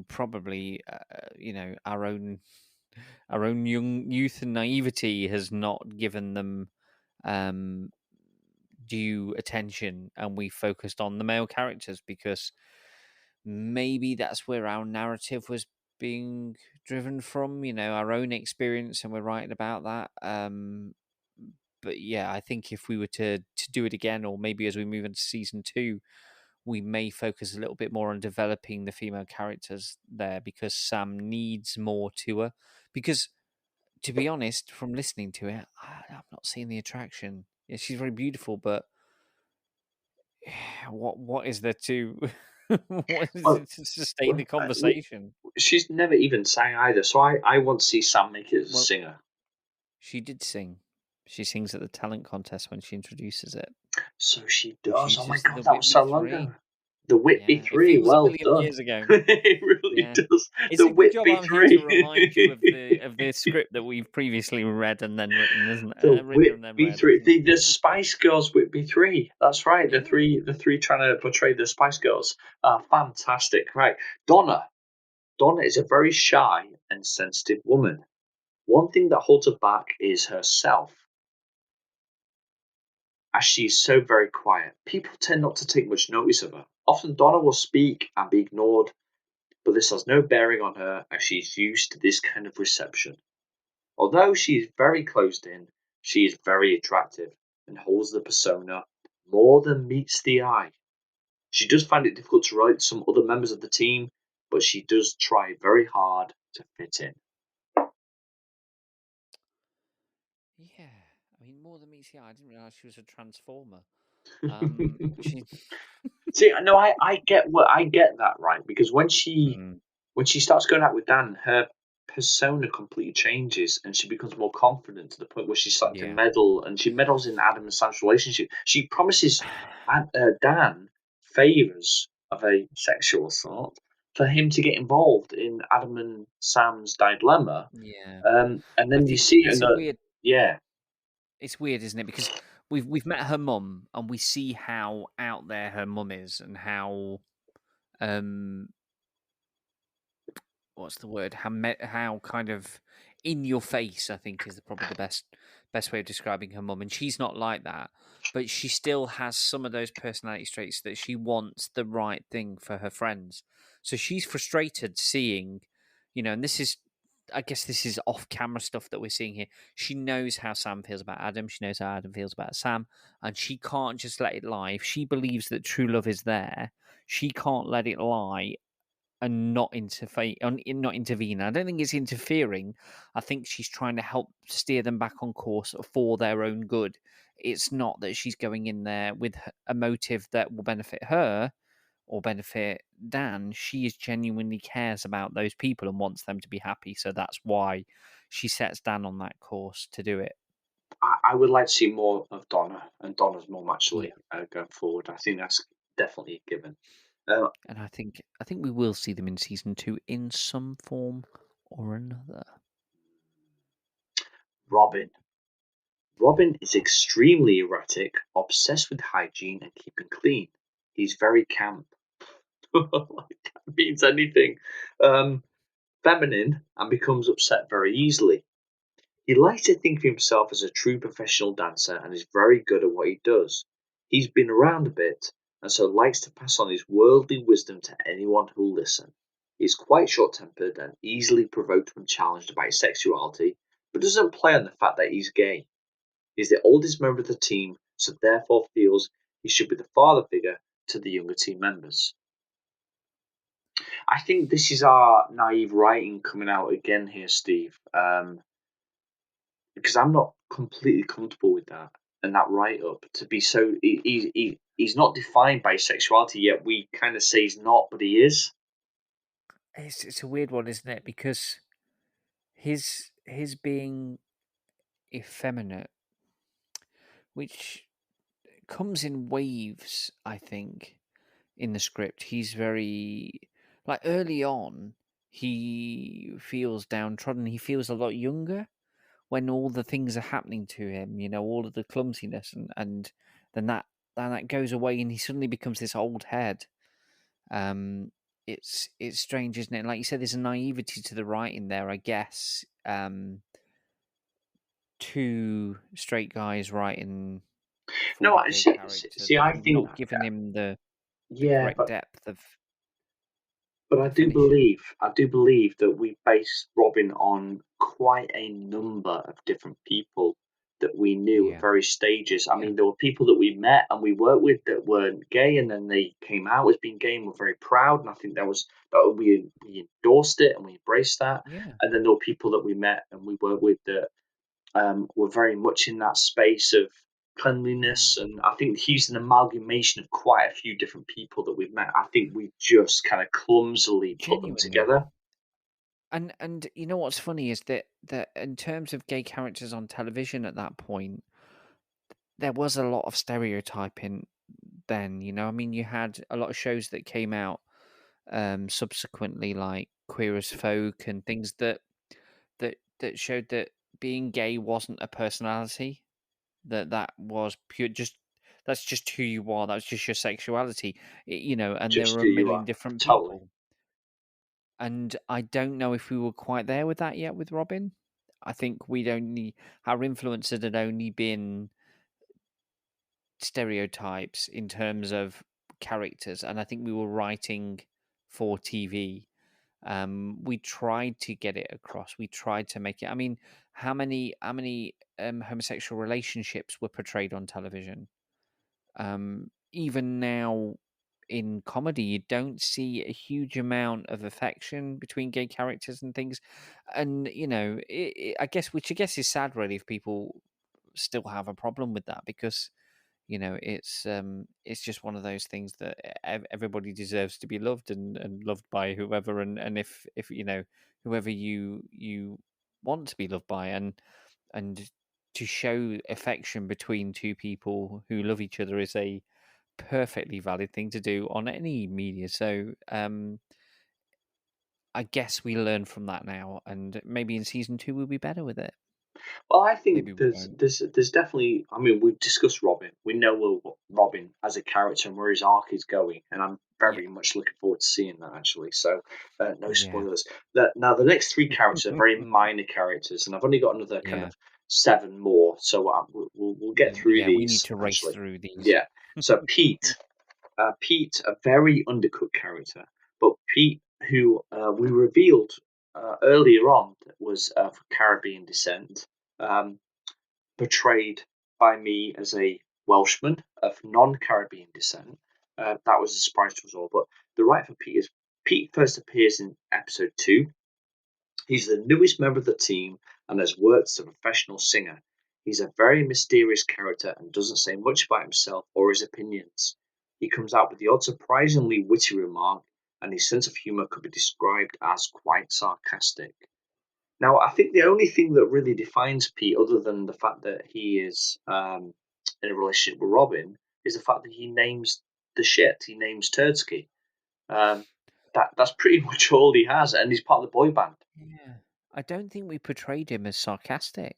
probably our own young youth and naivety has not given them due attention, and we focused on the male characters because maybe that's where our narrative was being driven from, our own experience, and we're writing about that. But yeah, I think if we were to do it again, or maybe as we move into season 2, we may focus a little bit more on developing the female characters there, because Sam needs more to her. Because, to be honest, from listening to it, I'm not seeing the attraction. Yeah, she's very beautiful, but what is there to to sustain the conversation? She's never even sang either, so I want to see Sam make it as a singer. She did sing. She sings at the talent contest when she introduces it. So she does. Oh my god, that was so long ago. The Whitby 3, it feels well a million done. years ago. It really does. It's the a good job Whitby I'm 3. here to remind you of the script that we've previously read and then written, isn't it? The Whitby 3, the Spice Girls Whitby 3. That's right. The three trying to portray the Spice Girls. Fantastic. Right, Donna. Donna is a very shy and sensitive woman. One thing that holds her back is herself, as she is so very quiet. People tend not to take much notice of her. Often Donna will speak and be ignored, but this has no bearing on her, as she is used to this kind of reception. Although she is very closed in, she is very attractive and holds the persona more than meets the eye. She does find it difficult to relate to some other members of the team, but she does try very hard to fit in. Yeah, I mean, more than meets the eye. I didn't realize she was a transformer. She. See, no, I get that, right, because when she starts going out with Dan, her persona completely changes and she becomes more confident to the point where she's starting to Yeah. meddle, and she meddles in Adam and Sam's relationship. She promises Dan favors of a sexual sort for him to get involved in Adam and Sam's dilemma. Yeah. And I then you think see it's a weird. yeah, It's weird, isn't it? Because we've met her mum and we see how out there her mum is and how what's the word? How kind of in your face, I think, is probably the best way of describing her mum. And she's not like that, but she still has some of those personality traits that she wants the right thing for her friends. So she's frustrated seeing, and this is, I guess, this is off-camera stuff that we're seeing here. She knows how Sam feels about Adam. She knows how Adam feels about Sam, and she can't just let it lie. If she believes that true love is there, she can't let it lie and not intervene. I don't think it's interfering. I think she's trying to help steer them back on course for their own good. It's not that she's going in there with a motive that will benefit her or benefit Dan. She genuinely cares about those people and wants them to be happy. So that's why she sets Dan on that course to do it. I would like to see more of Donna and Donna's mum actually Yeah. going forward. I think that's definitely a given. And I think we will see them in season 2 in some form or another. Robin. Robin is extremely erratic, obsessed with hygiene and keeping clean. He's very camp. Like that means anything. Feminine and becomes upset very easily. He likes to think of himself as a true professional dancer and is very good at what he does. He's been around a bit and so likes to pass on his worldly wisdom to anyone who'll listen. He's quite short-tempered and easily provoked when challenged about his sexuality, but doesn't play on the fact that he's gay. He's the oldest member of the team, so therefore feels he should be the father figure to the younger team members. I think this is our naive writing coming out again here, Steve, because I'm not completely comfortable with that and that write-up to be so. He's not defined by sexuality yet. We kind of say he's not, but he is. It's a weird one, isn't it? Because his being effeminate, which comes in waves, I think, in the script. He's very like early on. He feels downtrodden. He feels a lot younger when all the things are happening to him. All of the clumsiness, and then that goes away, and he suddenly becomes this old head. It's strange, isn't it? Like you said, there's a naivety to the writing there, I guess. Two straight guys writing for No, a gay character, see, I think not giving him the yeah, correct depth of. but I do believe that we base Robin on quite a number of different people that we knew at Yeah. various stages. I Yeah. mean, there were people that we met and we worked with that weren't gay, and then they came out as being gay and were very proud. And I think we endorsed it and we embraced that. Yeah. And then there were people that we met and we worked with that were very much in that space of cleanliness, and I think he's an amalgamation of quite a few different people that we've met. I think we just kind of clumsily put them Genuinely. together. And you know what's funny is that in terms of gay characters on television at that point, there was a lot of stereotyping then. I mean, you had a lot of shows that came out subsequently, like Queer as Folk and things that showed that being gay wasn't a personality, that was pure, just that's just who you are, that's just your sexuality, and there Just were who a you million are. different Totally. people. And I don't know if we were quite there with that yet with Robin. I think our influence had only been stereotypes in terms of characters, and I think we were writing for TV. We tried to get it across. We tried to make it. I mean, how many homosexual relationships were portrayed on television? Even now, in comedy you don't see a huge amount of affection between gay characters and things, and I guess, which I guess is sad really if people still have a problem with that, because it's just one of those things that everybody deserves to be loved and loved by whoever, and if whoever you want to be loved by, and to show affection between two people who love each other is a perfectly valid thing to do on any media. So I guess we learn from that now, and maybe in season 2 we'll be better with it. Well, I Maybe think we won't. there's definitely. I mean, we've discussed Robin. We know Robin as a character and where his arc is going, and I'm very much looking forward to seeing that actually. So, no Yeah. spoilers. Now, the next 3 characters are very minor characters, and I've only got another kind Yeah. of 7 more. So we'll get through Yeah, these. we need to race actually. through these. Yeah. So Pete, a very undercut character, but Pete, who we revealed earlier on was of Caribbean descent, portrayed by me as a Welshman of non-Caribbean descent. That was a surprise to us all. But the right for Pete is Pete first appears in episode 2. He's the newest member of the team and has worked as a professional singer. He's a very mysterious character and doesn't say much about himself or his opinions. He comes out with the odd surprisingly witty remark, and his sense of humour could be described as quite sarcastic. Now, I think the only thing that really defines Pete, other than the fact that he is in a relationship with Robin, is the fact that he names the shit. He names Turdsky. That's pretty much all he has, and he's part of the boy band. Yeah. I don't think we portrayed him as sarcastic.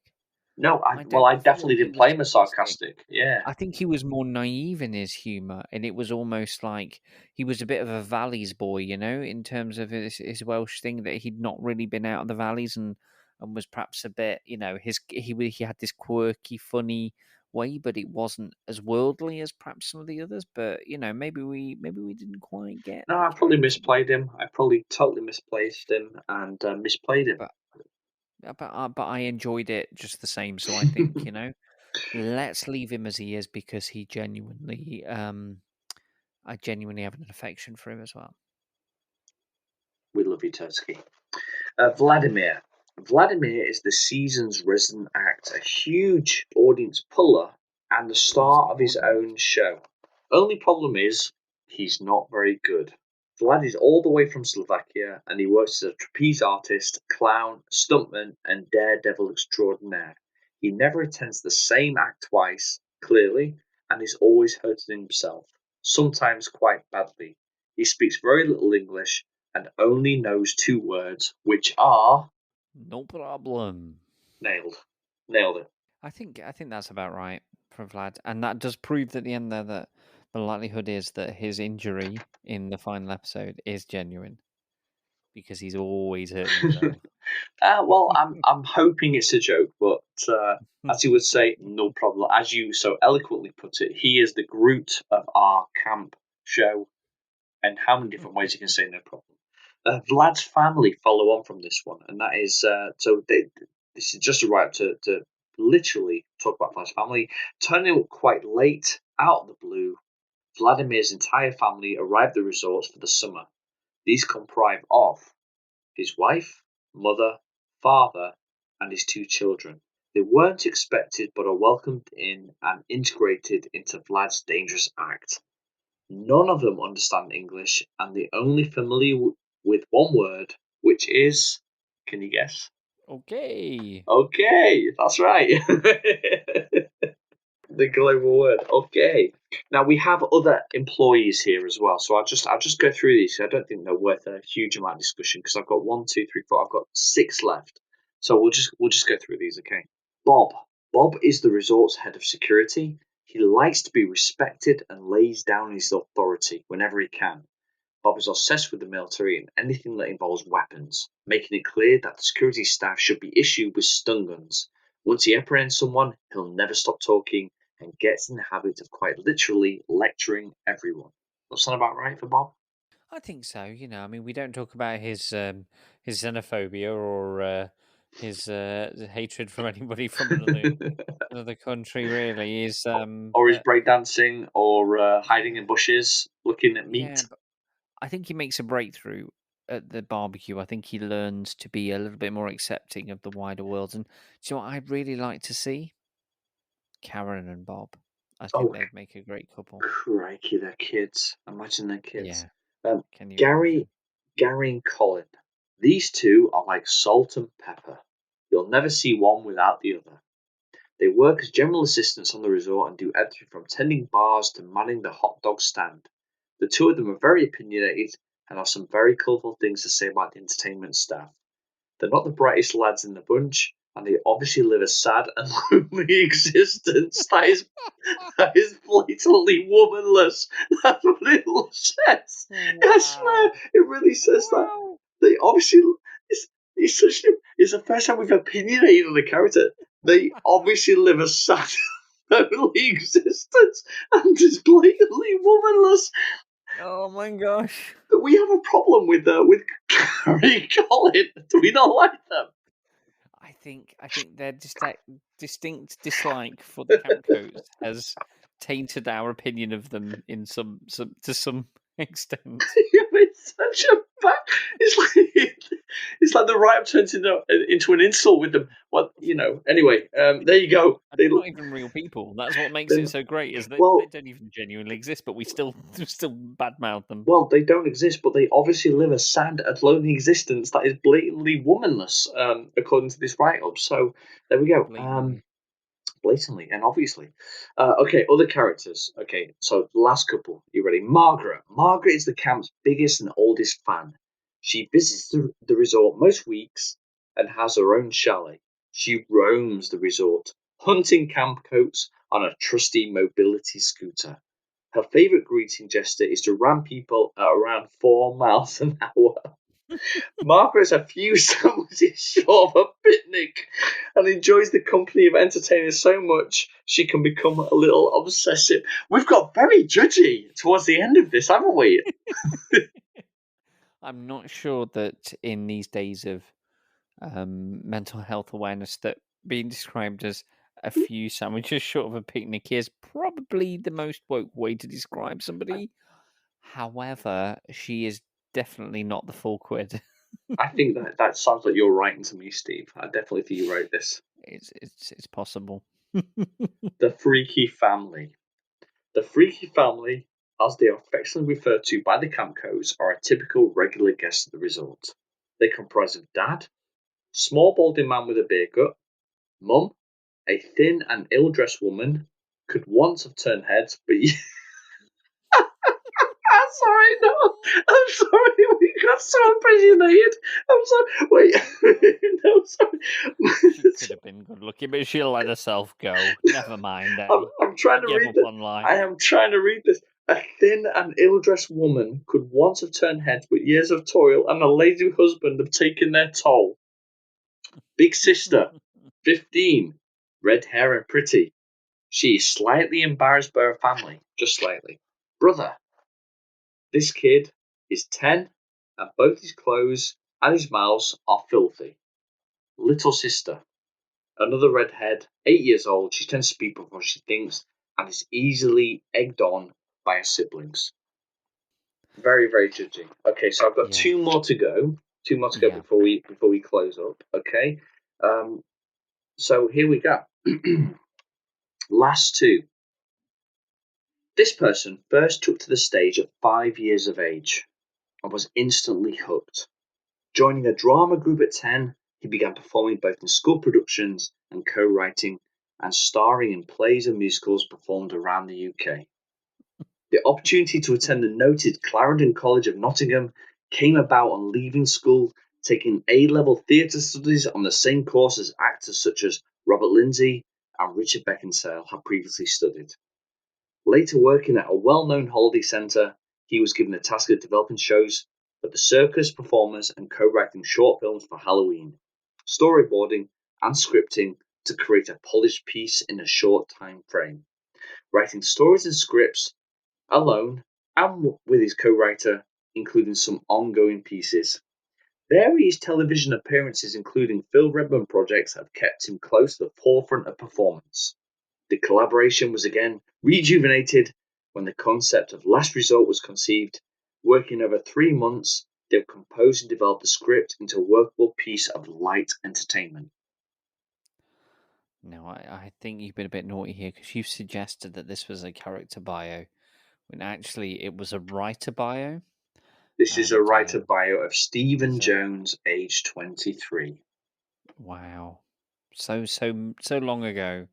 No, I don't feel definitely he didn't was play him as sarcastic. sarcastic. Yeah. I think he was more naive in his humor, and it was almost like he was a bit of a valleys boy, in terms of his Welsh thing, that he'd not really been out of the valleys, and was perhaps a bit, he had this quirky, funny way, but it wasn't as worldly as perhaps some of the others. But maybe we didn't quite get No, the I probably character. misplayed him. I probably totally misplaced him and misplayed him. But I enjoyed it just the same. So I think let's leave him as he is, because he genuinely, I genuinely have an affection for him as well. We love you, Tursky. Vladimir. Vladimir is the season's resident act, a huge audience puller, and the star of his own show. Only problem is, he's not very good. Vlad is all the way from Slovakia, and he works as a trapeze artist, clown, stuntman, and daredevil extraordinaire. He never attends the same act twice, clearly, and is always hurting himself, sometimes quite badly. He speaks very little English and only knows 2 words, which are No problem. nailed it. I think that's about right for Vlad, and that does prove at the end there that the likelihood is that his injury in the final episode is genuine, because he's always hurting himself. Well, I'm hoping it's a joke, but as he would say, no problem. As you so eloquently put it, he is the Groot of our camp show, and how many different ways you can say no problem. Vlad's family follow on from this one, and that is this is just a right to literally talk about Vlad's family. Turning up quite late, out of the blue, Vladimir's entire family arrive at the resorts for the summer. These comprise of his wife, mother, father, and his 2 children. They weren't expected but are welcomed in and integrated into Vlad's dangerous act. None of them understand English, and they're only familiar with one word, which is, can you guess? Okay. Okay, that's right. The global word. Okay. Now we have other employees here as well, so I'll just go through these. I don't think they're worth a huge amount of discussion because I've got 1, 2, 3, 4. I've got 6 left, so we'll just go through these. Okay. Bob. Bob is the resort's head of security. He likes to be respected and lays down his authority whenever he can. Bob is obsessed with the military and anything that involves weapons, making it clear that the security staff should be issued with stun guns. Once he apprehends someone, he'll never stop talking and gets in the habit of quite literally lecturing everyone. Does that sound about right for Bob? I think so. I mean, we don't talk about his xenophobia or his hatred from anybody from another country really is. Or he's breakdancing, or hiding in bushes, looking at meat. Yeah, but I think he makes a breakthrough at the barbecue. I think he learns to be a little bit more accepting of the wider world. And do you know what I'd really like to see? Karen and Bob. I think Oh, they'd make a great couple. crikey, they're kids. Imagine they're kids. Yeah. Can you Gary and Colin. These two are like salt and pepper. You'll never see one without the other. They work as general assistants on the resort and do everything from tending bars to manning the hot dog stand. The two of them are very opinionated and have some very colourful things to say about the entertainment staff. They're not the brightest lads in the bunch, and they obviously live a sad and lonely existence that is blatantly womanless. That's what it says. I swear, it really says that. They obviously, it's the first time we've opinionated on a character. They obviously live a sad, lonely existence and is blatantly womanless. Oh my gosh. We have a problem with Gary and Colin. Do we not like them? I think their distinct dislike for the Campcoats has tainted our opinion of them in some to some extent. It's such a bad. It's like the write-up turns into an insult with them. Well, Anyway, there you go. They're not even real people. That's what makes it so great. Is they don't even genuinely exist, but we still badmouth them. Well, they don't exist, but they obviously live a sad and lonely existence that is blatantly womanless, according to this write-up. So there we go. Blatantly and obviously. Okay, other characters. Okay, so last couple. You ready? Margaret. Margaret is the camp's biggest and oldest fan. She visits the resort most weeks and has her own chalet. She roams the resort, hunting campcoats on a trusty mobility scooter. Her favourite greeting gesture is to ram people at around 4 miles an hour. Margaret's a few sandwiches short of a picnic and enjoys the company of entertainers so much she can become a little obsessive. We've got very judgy towards the end of this, haven't we? I'm not sure that in these days of mental health awareness that being described as a few sandwiches short of a picnic is probably the most woke way to describe somebody. However, she is definitely not the full quid. I think that sounds like you're writing to me, Steve. I definitely think you wrote this. It's possible. The Freaky Family. The Freaky Family, as they are affectionately referred to by the campcoats, are a typical regular guest at the resort. They comprise of Dad, small balding man with a beer gut, Mum, a thin and ill-dressed woman, could once have turned heads, but I'm sorry, no. I'm sorry, we got so opinionated. I'm sorry. Wait, no, sorry. She could have been good looking, but she let herself go. Never mind. I'm trying to read this. I am trying to read this. A thin and ill-dressed woman could once have turned heads, but years of toil and a lazy husband have taken their toll. Big sister, 15, red hair and pretty. She is slightly embarrassed by her family, just slightly. Brother, this kid is 10, and both his clothes and his mouth are filthy. Little sister, another redhead, 8 years old. She tends to speak before she thinks and is easily egged on by her siblings. Very, very judgy. Okay, so I've got two more to go. Before we close up. Okay, so here we go. Last two. This person first took to the stage at 5 years of age and was instantly hooked. Joining a drama group at 10, he began performing both in school productions and co-writing and starring in plays and musicals performed around the UK. The opportunity to attend the noted Clarendon College of Nottingham came about on leaving school, taking A-level theatre studies on the same course as actors such as Robert Lindsay and Richard Beckinsale had previously studied. Later working at a well-known holiday centre, he was given the task of developing shows for the circus performers and co-writing short films for Halloween, storyboarding and scripting to create a polished piece in a short time frame. Writing stories and scripts alone and with his co-writer, including some ongoing pieces. Various television appearances, including Phil Redmond projects, have kept him close to the forefront of performance. The collaboration was again rejuvenated when the concept of Last Resort was conceived. Working over 3 months, they composed and developed the script into a workable piece of light entertainment. No, I think you've been a bit naughty here because you've suggested that this was a character bio, when actually it was a writer bio. This is a And writer bio of Stephen there's a- Jones, age 23. wow, so long ago,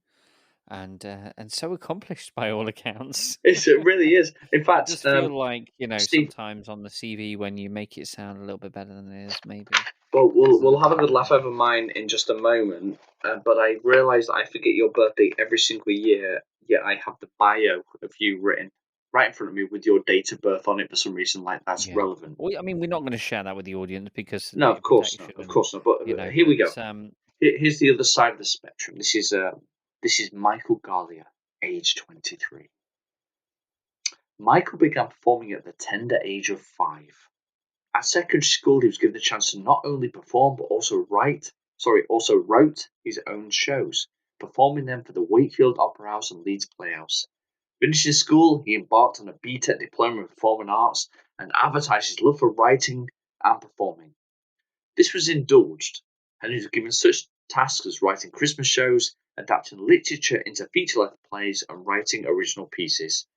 and so accomplished by all accounts. It really is. In It fact, does feel like, Steve, sometimes on the CV when you make it sound a little bit better than it is, maybe. well, There's we'll have a bit good of laugh over mine in just a moment. But I realise that I forget your birthday every single year. Yet I have the bio of you written right in front of me with your date of birth on it for some reason. Like that's Yeah. relevant. Well, I mean, we're not going to share that with the audience because of No, data of course not. protection, Of and course not. But here we go. Here's the other side of the spectrum. This is Michael Garlia, age 23. Michael began performing at the tender age of 5. At secondary school, he was given the chance to not only perform but also wrote his own shows, performing them for the Wakefield Opera House and Leeds Playhouse. Finishing school, he embarked on a BTEC diploma in performing arts and advertised his love for writing and performing. This was indulged, and he was given such tasks as writing Christmas shows, adapting literature into feature-length plays, and writing original pieces.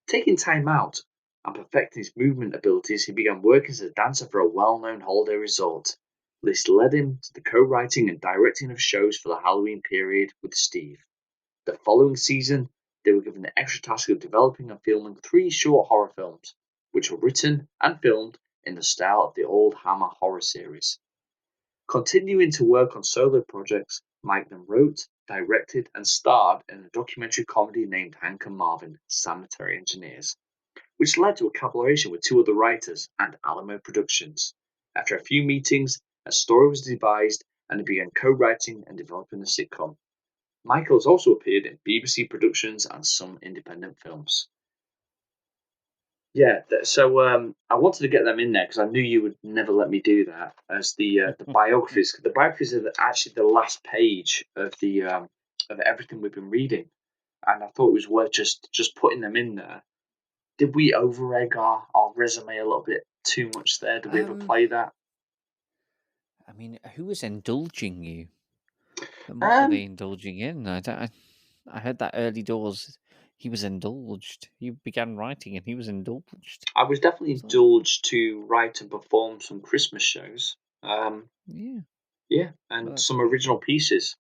Taking time out and perfecting his movement abilities, he began working as a dancer for a well-known holiday resort. This led him to the co-writing and directing of shows for the Halloween period with Steve. The following season, they were given the extra task of developing and filming 3 short horror films, which were written and filmed in the style of the old Hammer horror series. Continuing to work on solo projects, Mike then wrote, directed, and starred in a documentary comedy named Hank and Marvin, Cemetery Engineers, which led to a collaboration with 2 other writers and Alamo Productions. After a few meetings, a story was devised and he began co-writing and developing the sitcom. Michael has also appeared in BBC productions and some independent films. Yeah, so I wanted to get them in there because I knew you would never let me do that as the biographies. The biographies are actually the last page of the of everything we've been reading, and I thought it was worth just putting them in there. Did we over-egg our resume a little bit too much there? Did we ever play that? I mean, who was indulging you? And what were they indulging in? I heard that early doors he was indulged. He began writing and he was indulged. I was definitely indulged to write and perform some Christmas shows. Yeah, And some original pieces.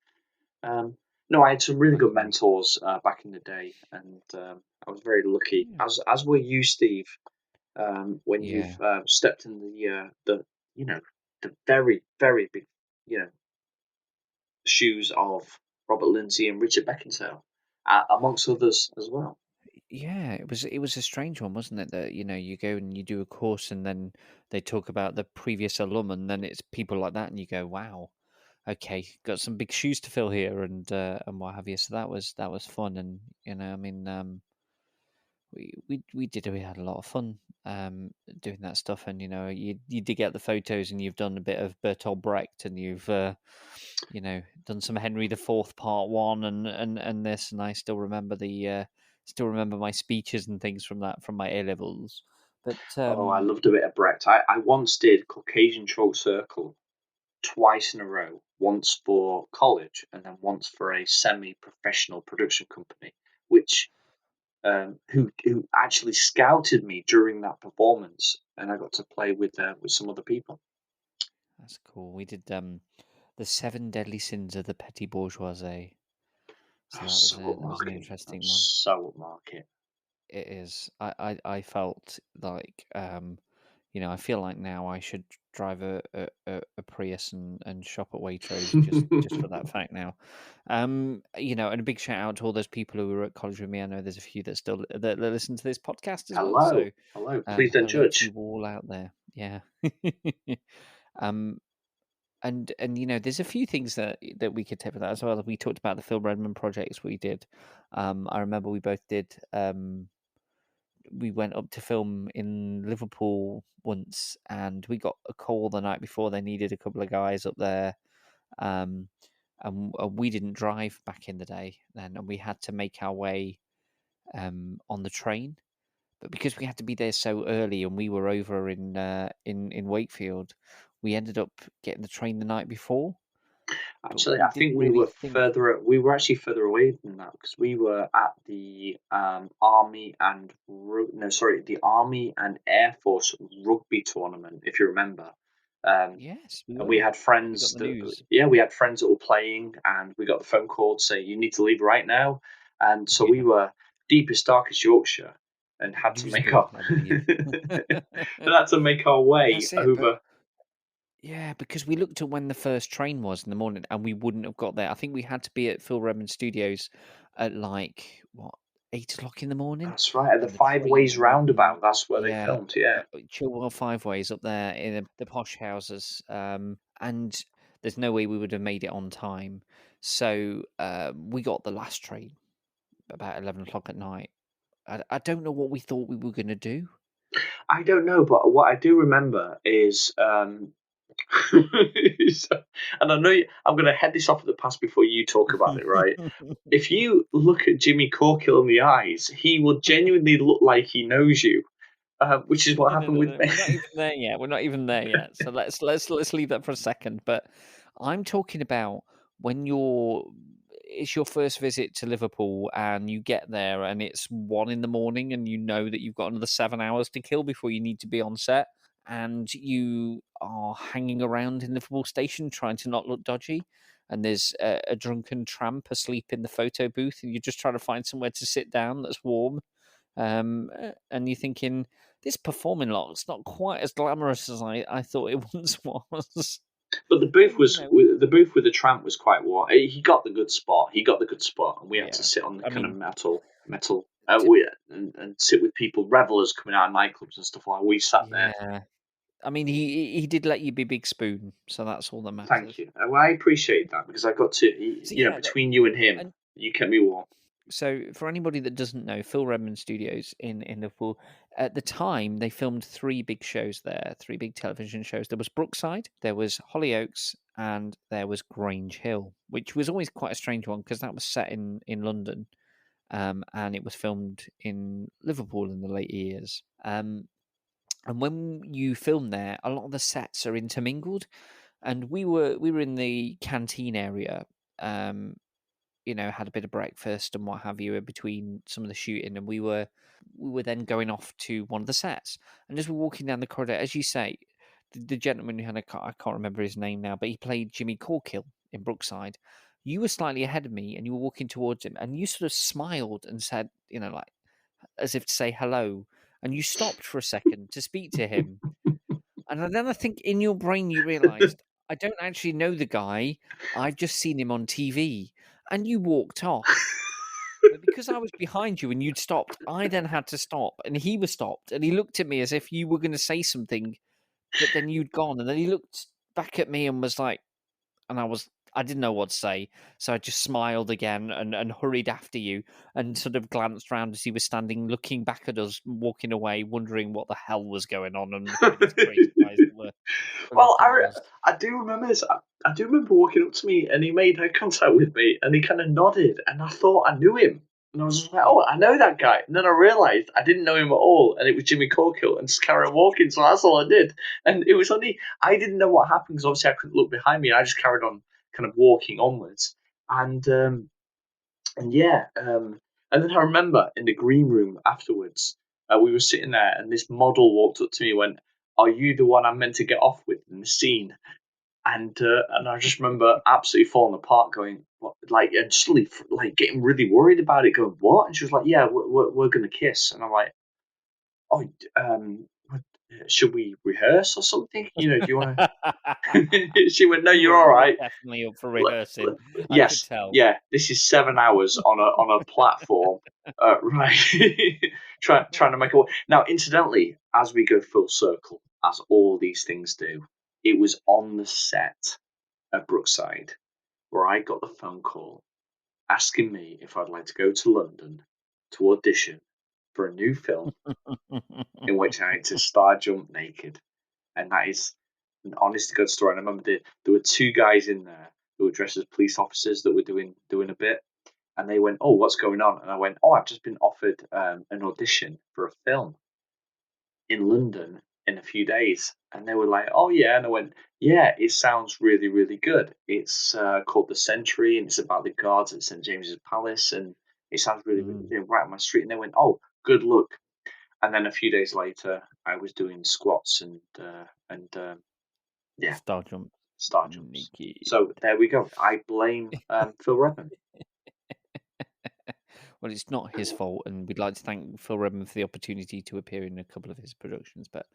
No, I had some really good mentors back in the day, and I was very lucky. As were you, Steve, when you've stepped in the very very big shoes of Robert Lindsay and Richard Beckinsale, amongst others as well. Yeah, it was a strange one, wasn't it? That you go and you do a course, and then they talk about the previous alum, and then it's people like that, and you go, "Wow, okay, got some big shoes to fill here," and what have you. So that was fun, and I mean, we had a lot of fun doing that stuff, and you dig out the photos, and you've done a bit of Bertolt Brecht, and you've done some Henry IV Part 1 and this, and I still remember my speeches and things from my A levels. But I loved a bit of Brecht. I once did Caucasian Chalk Circle twice in a row, once for college and then once for a semi-professional production company, which who actually scouted me during that performance, and I got to play with some other people. That's cool. We did the 7 Deadly Sins of the Petty Bourgeoisie. So that was an interesting one. So upmarket. It is. I felt like I feel like now I should drive a Prius and shop at Waitrose just for that fact now. And a big shout out to all those people who were at college with me. I know there's a few that listen to this podcast as well. So hello. Please don't hello judge. to you all out there. Yeah. And there's a few things that we could take for that as well. We talked about the Phil Redmond projects we did. I remember we both did we went up to film in Liverpool once, and we got a call the night before they needed a couple of guys up there, and we didn't drive back in the day then, and we had to make our way on the train. But because we had to be there so early, and we were over in Wakefield, we ended up getting the train the night before. But Actually, we I didn't think we really were think. further. We were actually further away than that because we were at the Army and the Army and Air Force rugby tournament, if you remember. Yes, we And we were. had We got friends the that, news. yeah, we had friends that were playing, and we got the phone call to say you need to leave right now. And so we Yeah, were deepest, darkest Yorkshire, and had to make Dewsbury, our I believe. and had to make our way That's it. But over. yeah, because we looked at when the first train was in the morning, and we wouldn't have got there. I think we had to be at Phil Redmond Studios at like what 8 o'clock in the morning, That's right, at the and the Five train Ways wouldn't be. roundabout. That's where they Yeah, filmed. Yeah. Chilwell Five Ways up there in the posh houses, and there's no way we would have made it on time. So we got the last train about 11 o'clock at night. I don't know what we thought we were going to do. I don't know, but what I do remember is, and I know I'm going to head this off at the past before you talk about it, right? If you look at Jimmy Corkill in the eyes, he will genuinely look like he knows you, which is what No, no, happened no, with no. me. We're not even there yet. We're not even there yet. So let's leave that for a second. But I'm talking about when it's your first visit to Liverpool, and you get there and it's 1 a.m, and you know that you've got another 7 hours to kill before you need to be on set, and you are hanging around in Liverpool station trying to not look dodgy. And there's a drunken tramp asleep in the photo booth, and you're just trying to find somewhere to sit down that's warm. And you're thinking, this performing lot's not quite as glamorous as I thought it once was. But the But booth you was know, the booth with the tramp was quite warm. He got the good spot. He got the good spot, and we had to yeah. sit on the I kind of mean, metal. to, And sit with people, revelers coming out of nightclubs and stuff like. We sat there. yeah. I mean, he did let you be Big Spoon, so that's all that Thank matters. you. Well, I appreciate that because I got to, So yeah, between you and him, and you kept me warm. so for anybody that doesn't know, Phil Redmond Studios in Liverpool, at the time they filmed 3 big shows there, 3 big television shows. There was Brookside, there was Hollyoaks, and there was Grange Hill, which was always quite a strange one because that was set in London. And it was filmed in Liverpool in the late years. And when you film there, a lot of the sets are intermingled, and we were in the canteen area. Had a bit of breakfast and what have you in between some of the shooting, and we were then going off to one of the sets. And as we're walking down the corridor, as you say, the gentleman who had I can't remember his name now, but he played Jimmy Corkill in Brookside. You were slightly ahead of me, and you were walking towards him, and you sort of smiled and said, like as if to say hello, and you stopped for a second to speak to him. And then I think in your brain you realised, I don't actually know the guy. I've just seen him on TV. And you walked off. But because I was behind you and you'd stopped, I then had to stop. And he was stopped. And he looked at me as if you were going to say something, but then you'd gone. And then he looked back at me and was like, and I didn't know what to say. So I just smiled again and hurried after you and sort of glanced round as he was standing, looking back at us, walking away, wondering what the hell was going on, and who these crazy guys were Well, looking at us. I do remember this. I do remember walking up to me and he made eye contact with me and he kind of nodded and I thought I knew him. And I was just like, Yeah. oh, I know that guy. And then I realised I didn't know him at all and it was Jimmy Corkill and just carried on walking. So that's all I did. And it was only, I didn't know what happened because obviously I couldn't look behind me. I just carried on kind of walking onwards. And yeah, and then I remember in the green room afterwards, we were sitting there, and this model walked up to me and went, "Are you the one I'm meant to get off with in the scene?" And I just remember absolutely falling apart, going, "What?" Like, and just like getting really worried about it, going, "What?" And she was like, "Yeah, we're gonna kiss," and I'm like, "Oh, should we rehearse or something? Do you want to?" She went, "No, You you're were all you were right." definitely up for L- rehearsing. I could yes, tell. yeah. This is 7 hours on a platform, right? Trying to make a. Now, incidentally, as we go full circle, as all these things do, it was on the set at Brookside where I got the phone call asking me if I'd like to go to London to audition for a new film in which I had to star jump naked, and that is an honest to God story. And I remember there were two guys in there who were dressed as police officers that were doing a bit, and they went, "Oh, what's going on?" And I went, "Oh, I've just been offered an audition for a film in London in a few days." And they were like, "Oh yeah," and I went, "Yeah, it sounds really, really good. It's called The Century, and it's about the guards at St James's Palace, and it sounds really, really right up my street." And they went, "Oh, good luck." And then a few days later, I was doing squats and yeah, Star jump. star jumps. Naked. So there we go. I blame Phil Redmond. Well, it's not his fault, and we'd like to thank Phil Redmond for the opportunity to appear in a couple of his productions. But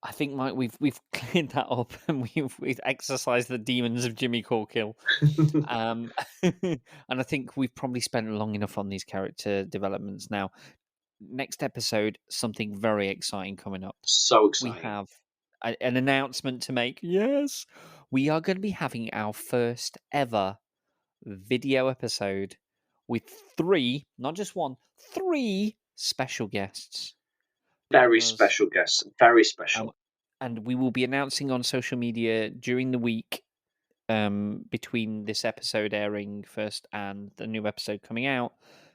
I think, Mike, we've cleared that up, and we've exercised the demons of Jimmy Corkill. And I think we've probably spent long enough on these character developments now. Next episode, something very exciting coming up. So exciting. We have an announcement to make. Yes, we are going to be having our first ever video episode with 3, not just 1, 3 special guests. Very special guests. Very special. And we will be announcing on social media during the week between this episode airing first and the new episode coming out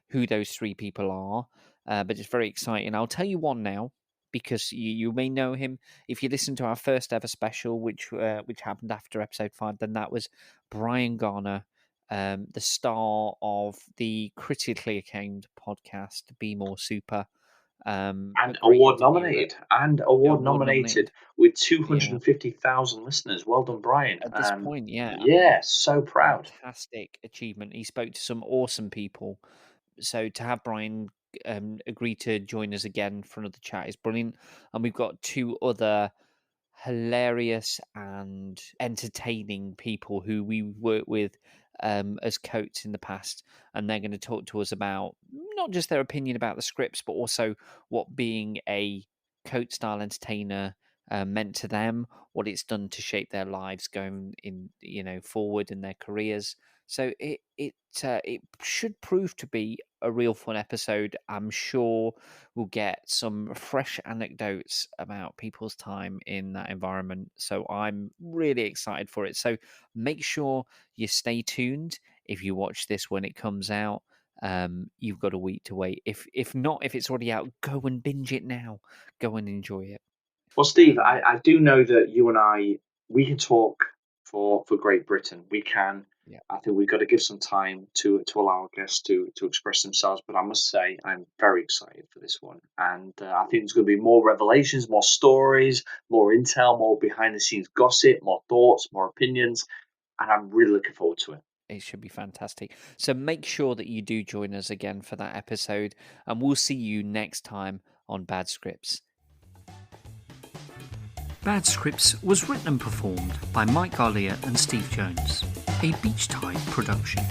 who those 3 people are. But it's very exciting. I'll tell you one now, because you may know him. If you listen to our first ever special, which happened after episode 5, then that was Brian Garner, the star of the critically acclaimed podcast Be More Super. And award nominated with 250,000 listeners. Well done, Brian. At this point, yeah. Yeah, so proud. Fantastic achievement. He spoke to some awesome people. So to have Brian agree to join us again for another chat is brilliant. And we've got 2 other hilarious and entertaining people who we worked with as coats in the past, and they're going to talk to us about not just their opinion about the scripts, but also what being a coat style entertainer meant to them, what it's done to shape their lives going in, forward in their careers. So it should prove to be a real fun episode. I'm sure we'll get some fresh anecdotes about people's time in that environment. So I'm really excited for it. So make sure you stay tuned. If you watch this when it comes out, you've got a week to wait. If not, if it's already out, go and binge it now. Go and enjoy it. Well, Steve, I do know that you and I, we can talk for Great Britain. We can. Yeah. I think we've got to give some time to allow our guests to express themselves. But I must say, I'm very excited for this one. And I think there's going to be more revelations, more stories, more intel, more behind-the-scenes gossip, more thoughts, more opinions. And I'm really looking forward to it. It should be fantastic. So make sure that you do join us again for that episode. And we'll see you next time on Bad Scripts. Bad Scripts was written and performed by Mike Garlia and Steve Jones, a Beach Tide production.